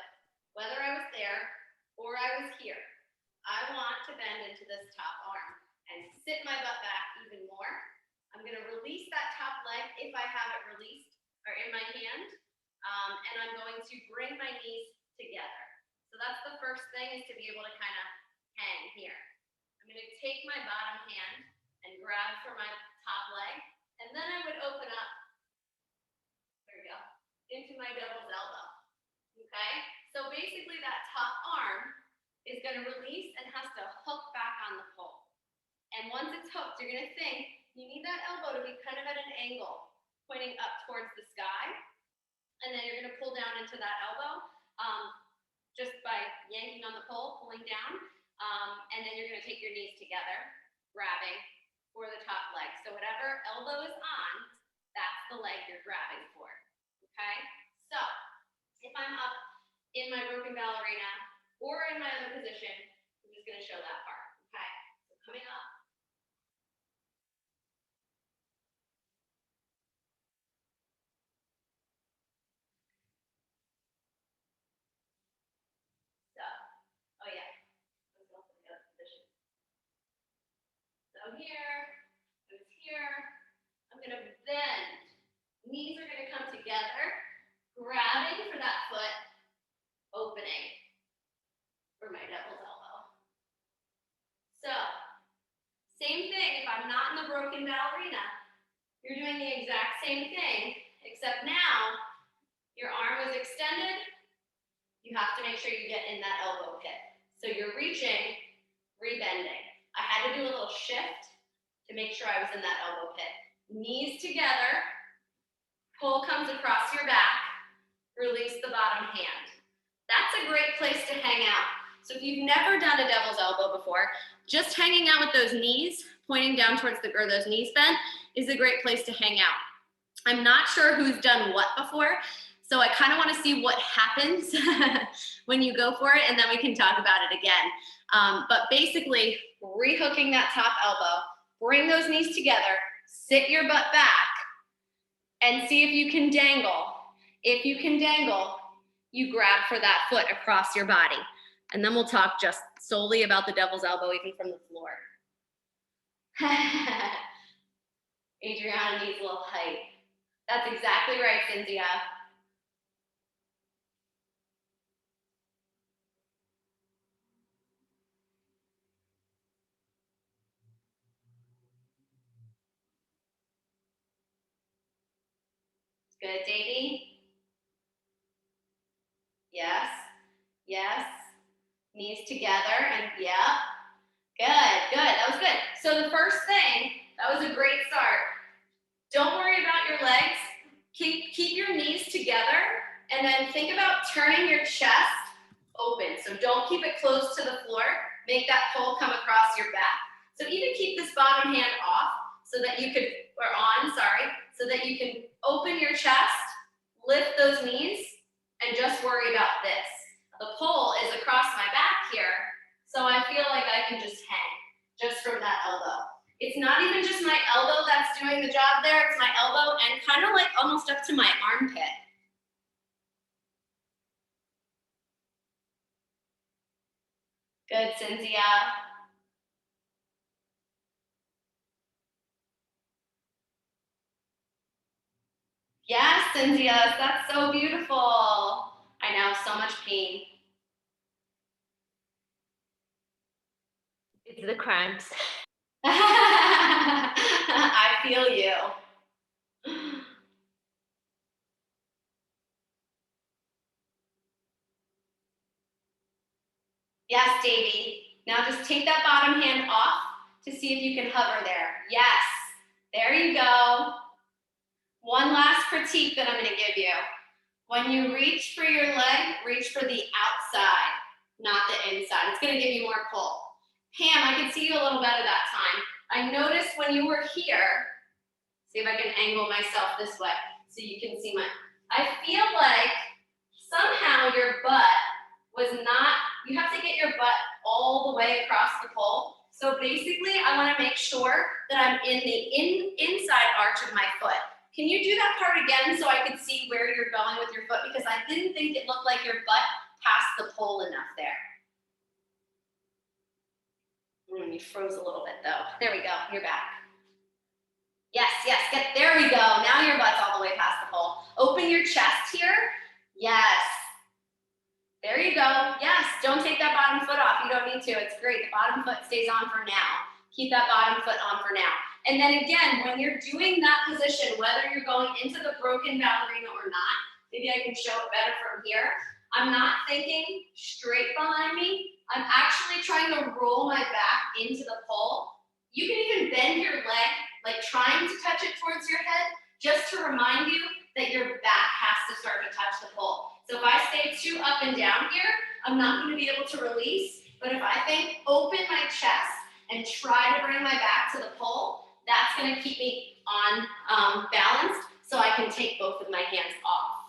whether I was there or I was here, I want to bend into this top arm and sit my butt back even more. I'm going to release that top leg if I have it released or in my hand, and I'm going to bring my knees together. So that's the first thing, is to be able to kind of hang here. I'm going to take my bottom hand and grab for my top leg, and then I would open up, there we go, into my devil's elbow. Okay, so basically that top arm is going to release and has to hook back on the pole. And once it's hooked, you're going to think you need that elbow to be kind of at an angle, pointing up towards the sky. And then you're going to pull down into that elbow just by yanking on the pole, pulling down. And then you're going to take your knees together, grabbing for the top leg. So whatever elbow is on, that's the leg you're grabbing for. Okay, so if I'm up in my broken ballerina or in my other position, I'm just going to show that part. Okay, so coming up. So, oh yeah, let's go for the other position. So here, it's here. I'm going to bend. Knees are going to come together, grabbing for that foot, opening for my devil's elbow. So, same thing, if I'm not in the broken ballerina, you're doing the exact same thing, except now your arm is extended. You have to make sure you get in that elbow pit. So you're reaching, rebending. I had to do a little shift to make sure I was in that elbow pit. Knees together, pull comes across your back, release the bottom hand. That's a great place to hang out. So if you've never done a devil's elbow before, just hanging out with those knees, pointing down towards the, or those knees bent, is a great place to hang out. I'm not sure who's done what before, so I kind of want to see what happens when you go for it, and then we can talk about it again. But basically, rehooking that top elbow, bring those knees together, sit your butt back, and see if you can dangle. If you can dangle, you grab for that foot across your body. And then we'll talk just solely about the devil's elbow, even from the floor. Adriana needs a little height. That's exactly right, Cynthia. Good, Davey. Yes. Knees together and yeah. Good, good. That was good. So the first thing, that was a great start. Don't worry about your legs. Keep your knees together and then think about turning your chest open. So don't keep it close to the floor. Make that pole come across your back. So even keep this bottom hand off so that you could, or on, sorry, so that you can open your chest, lift those knees, and just worry about this. The pole is across my back here, so I feel like I can just hang just from that elbow. It's not even just my elbow that's doing the job there, it's my elbow and kind of like almost up to my armpit. Good, Cynthia. Yes, Cynthia, that's so beautiful. I know, so much pain. It's the cramps. I feel you. Yes, Davey. Now just take that bottom hand off to see if you can hover there. Yes, there you go. One last critique that I'm gonna give you. When you reach for your leg, reach for the outside, not the inside. It's gonna give you more pull. Pam, I can see you a little better that time. I noticed when you were here, see if I can angle myself this way so you can see I feel like somehow your butt was not, you have to get your butt all the way across the pole. So basically, I wanna make sure that I'm in the inside arch of my foot. Can you do that part again so I could see where you're going with your foot? Because I didn't think it looked like your butt passed the pole enough there. You froze a little bit though. There we go, you're back. Yes, yes, there we go. Now your butt's all the way past the pole. Open your chest here. Yes. There you go. Yes, don't take that bottom foot off. You don't need to. It's great. The bottom foot stays on for now. Keep that bottom foot on for now. And then again, when you're doing that position, whether you're going into the broken ballerina or not, maybe I can show it better from here. I'm not thinking straight behind me. I'm actually trying to roll my back into the pole. You can even bend your leg, like trying to touch it towards your head, just to remind you that your back has to start to touch the pole. So if I stay too up and down here, I'm not going to be able to release. But if I think open my chest and try to bring my back to the pole, that's going to keep me on balanced so I can take both of my hands off.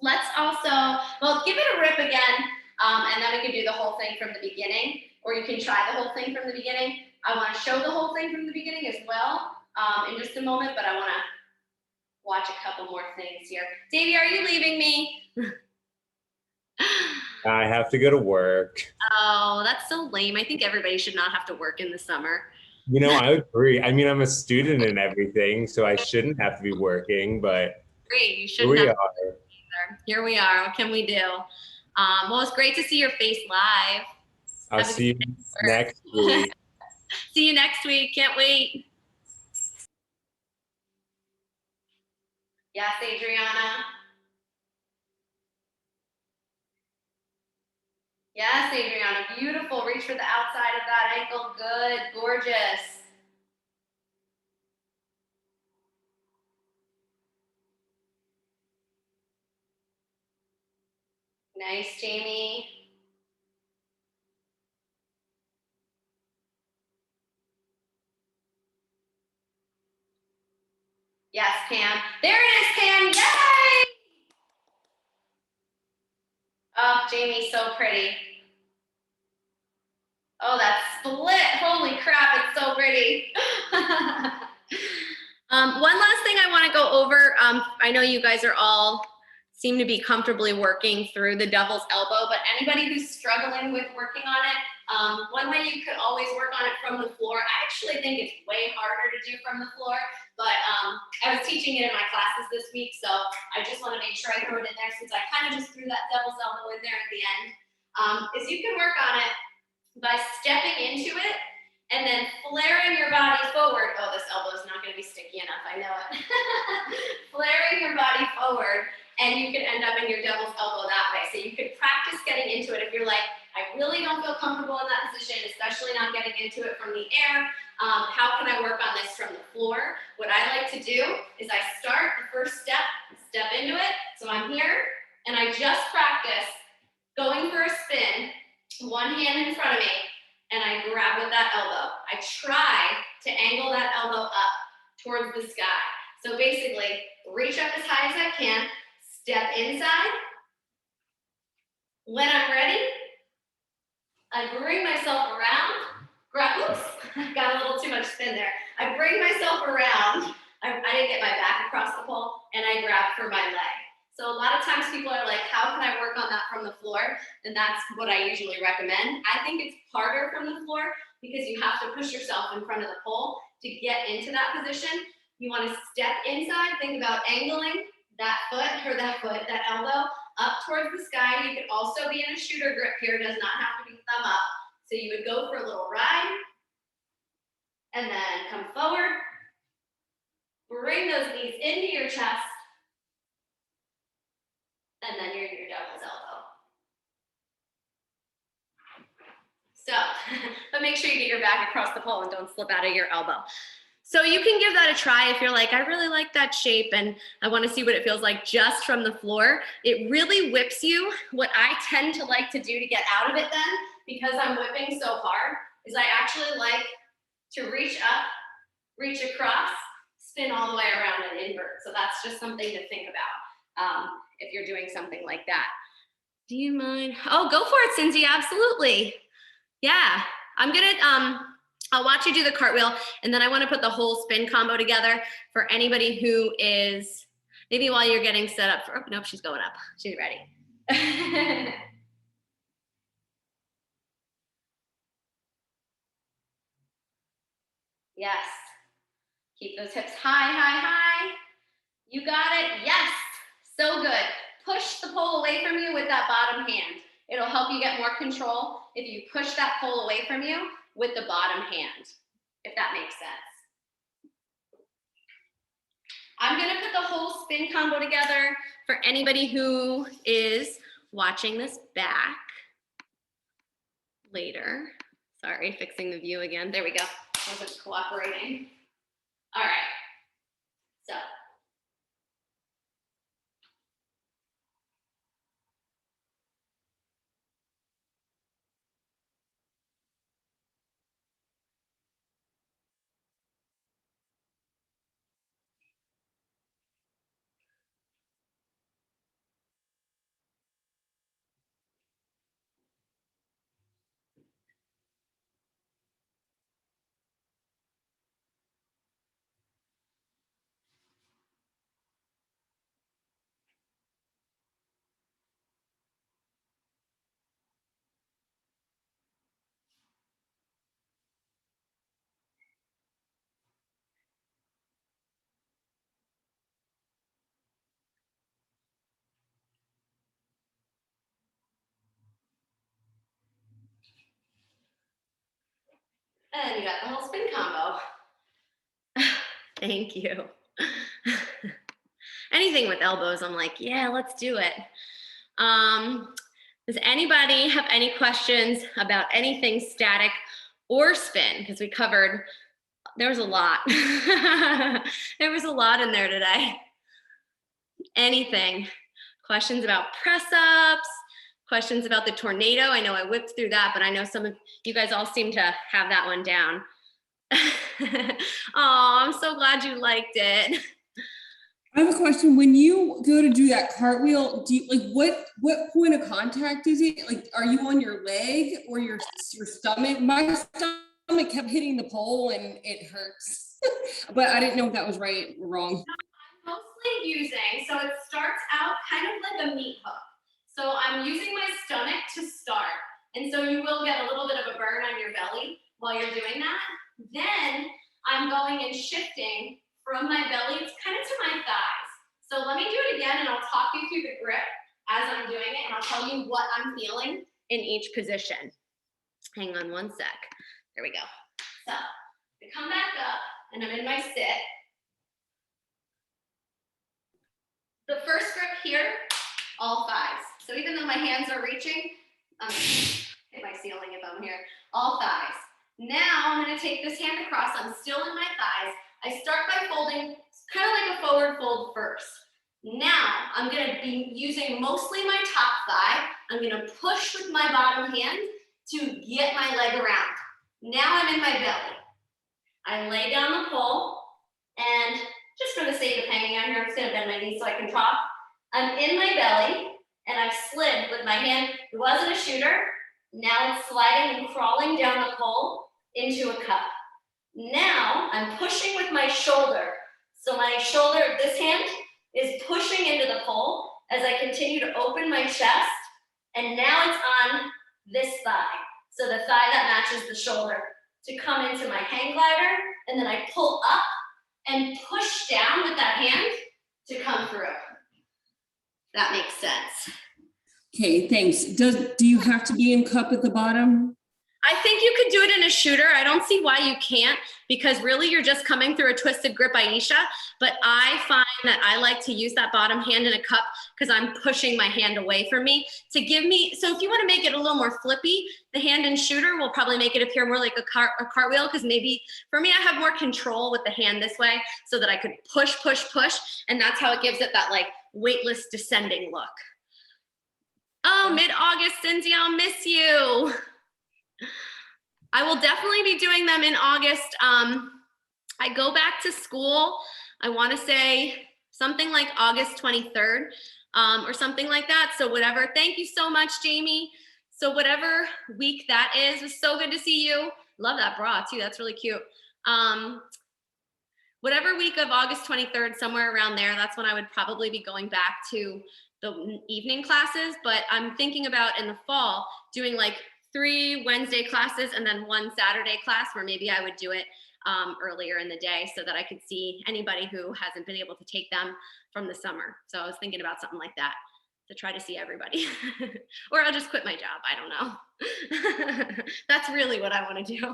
Let's also, well, give it a rip again, and then we can do the whole thing from the beginning, or you can try the whole thing from the beginning. I want to show the whole thing from the beginning as well in just a moment, but I want to watch a couple more things here. Davey, are you leaving me? I have to go to work. Oh, that's so lame. I think everybody should not have to work in the summer. You know, I agree. I mean, I'm a student and everything, so I shouldn't have to be working, but Great, you here shouldn't we have are. to either. Here we are. What can we do? Well, it's great to see your face live. I'll see you next week. See you next week. Can't wait. Yes, Adriana. Yes, Adriana. Beautiful. Reach for the outside of that ankle. Good. Gorgeous. Nice, Jamie. Yes, Pam. There it is, Pam. Yay! Oh, Jamie, so pretty. Oh, that split. Holy crap, it's so pretty. One last thing I want to go over. I know you guys are all seem to be comfortably working through the devil's elbow, but anybody who's struggling with working on it, one way you could always work on it from the floor. I actually think it's way harder to do from the floor, but I was teaching it in my classes this week, so I just want to make sure I throw it in there since I kind of just threw that devil's elbow in there at the end. Is you can work on it by stepping into it and then flaring your body forward. Oh, this elbow is not going to be sticky enough. I know it. Flaring your body forward, and you can end up in your devil's elbow that way. So you could practice practice getting into it. If you're like, I really don't feel comfortable in that position, especially not getting into it from the air, how can I work on this from the floor? What I like to do is I start the first step into it. So I'm here, and I just practice going for a spin, one hand in front of me, and I grab with that elbow. I try to angle that elbow up towards the sky. So basically, reach up as high as I can, step inside. When I'm ready, I bring myself around, oops, got a little too much spin there. I bring myself around, I didn't get my back across the pole, and I grab for my leg. So a lot of times people are like, how can I work on that from the floor? And that's what I usually recommend. I think it's harder from the floor because you have to push yourself in front of the pole to get into that position. You want to step inside, think about angling that elbow up towards the sky. You could also be in a shooter grip here, does not have to be thumb up. So you would go for a little ride and then come forward. Bring those knees into your chest. And then you're in your devil's elbow. So, but make sure you get your back across the pole and don't slip out of your elbow. So you can give that a try if you're like, I really like that shape and I want to see what it feels like just from the floor. It really whips you. What I tend to like to do to get out of it then, because I'm whipping so hard, is I actually like to reach up, reach across, spin all the way around and invert. So that's just something to think about if you're doing something like that. Do you mind? Oh, go for it, Cindy, absolutely. Yeah, I'm gonna, I'll watch you do the cartwheel, and then I want to put the whole spin combo together for anybody who is, maybe while you're getting set up for, oh, nope, she's going up. She's ready. Yes. Keep those hips high, high, high. You got it. Yes. So good. Push the pole away from you with that bottom hand. It'll help you get more control if you push that pole away from you with the bottom hand, if that makes sense. I'm gonna put the whole spin combo together for anybody who is watching this back later. Sorry, fixing the view again. There we go. Wasn't cooperating. All right. So. And you got the whole spin combo. Thank you. Anything with elbows, I'm like, yeah, let's do it. Does anybody have any questions about anything static or spin? Because we covered, there was a lot. There was a lot in there today. Anything? Questions about press ups? Questions about the tornado? I know I whipped through that, but I know some of you guys all seem to have that one down. Oh, I'm so glad you liked it. I have a question. When you go to do that cartwheel, do you like what point of contact is it? Like, are you on your leg or your stomach? My stomach kept hitting the pole and it hurts. But I didn't know if that was right or wrong. I'm mostly using, so it starts out kind of like a meat hook. So I'm using my stomach to start. And so you will get a little bit of a burn on your belly while you're doing that. Then I'm going and shifting from my belly kind of to my thighs. So let me do it again and I'll talk you through the grip as I'm doing it and I'll tell you what I'm feeling in each position. Hang on one sec. There we go. So I come back up and I'm in my sit. The first grip here, all thighs. So even though my hands are reaching, hit my ceiling if I'm here, all thighs. Now I'm gonna take this hand across, I'm still in my thighs. I start by folding, kind of like a forward fold first. Now I'm gonna be using mostly my top thigh. I'm gonna push with my bottom hand to get my leg around. Now I'm in my belly. I lay down the pole, and just for the sake of hanging out here, I'm just gonna bend my knees so I can talk. I'm in my belly, and I've slid with my hand. It wasn't a shooter. Now it's sliding and crawling down the pole into a cup. Now I'm pushing with my shoulder. So my shoulder, this hand, is pushing into the pole as I continue to open my chest. And now it's on this thigh. So the thigh that matches the shoulder to come into my hang glider. And then I pull up and push down with that hand to come through. That makes sense. Okay, thanks. Do you have to be in cup at the bottom? I think you could do it in a shooter. I don't see why you can't, because really you're just coming through a twisted grip, Aisha. But I find that I like to use that bottom hand in a cup because I'm pushing my hand away from me to give me, so if you want to make it a little more flippy, the hand in shooter will probably make it appear more like a cartwheel, because maybe for me, I have more control with the hand this way so that I could push, push, push. And that's how it gives it that like weightless descending look. Oh, mid-August, Cynthia, I'll miss you. I will definitely be doing them in August. I go back to school, I want to say something like August 23rd or something like that. So whatever, thank you so much, Jamie. So whatever week that is, it was so good to see you. Love that bra too, that's really cute. Whatever week of August 23rd, somewhere around there, that's when I would probably be going back to the evening classes. But I'm thinking about in the fall doing like 3 Wednesday classes and then 1 Saturday class, where maybe I would do it earlier in the day so that I could see anybody who hasn't been able to take them from the summer. So I was thinking about something like that to try to see everybody. Or I'll just quit my job, I don't know. That's really what I want to do.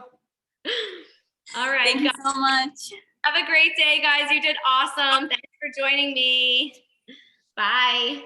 All right, Thank you guys. so much. Have a great day, guys. You did awesome. Thanks for joining me. Bye.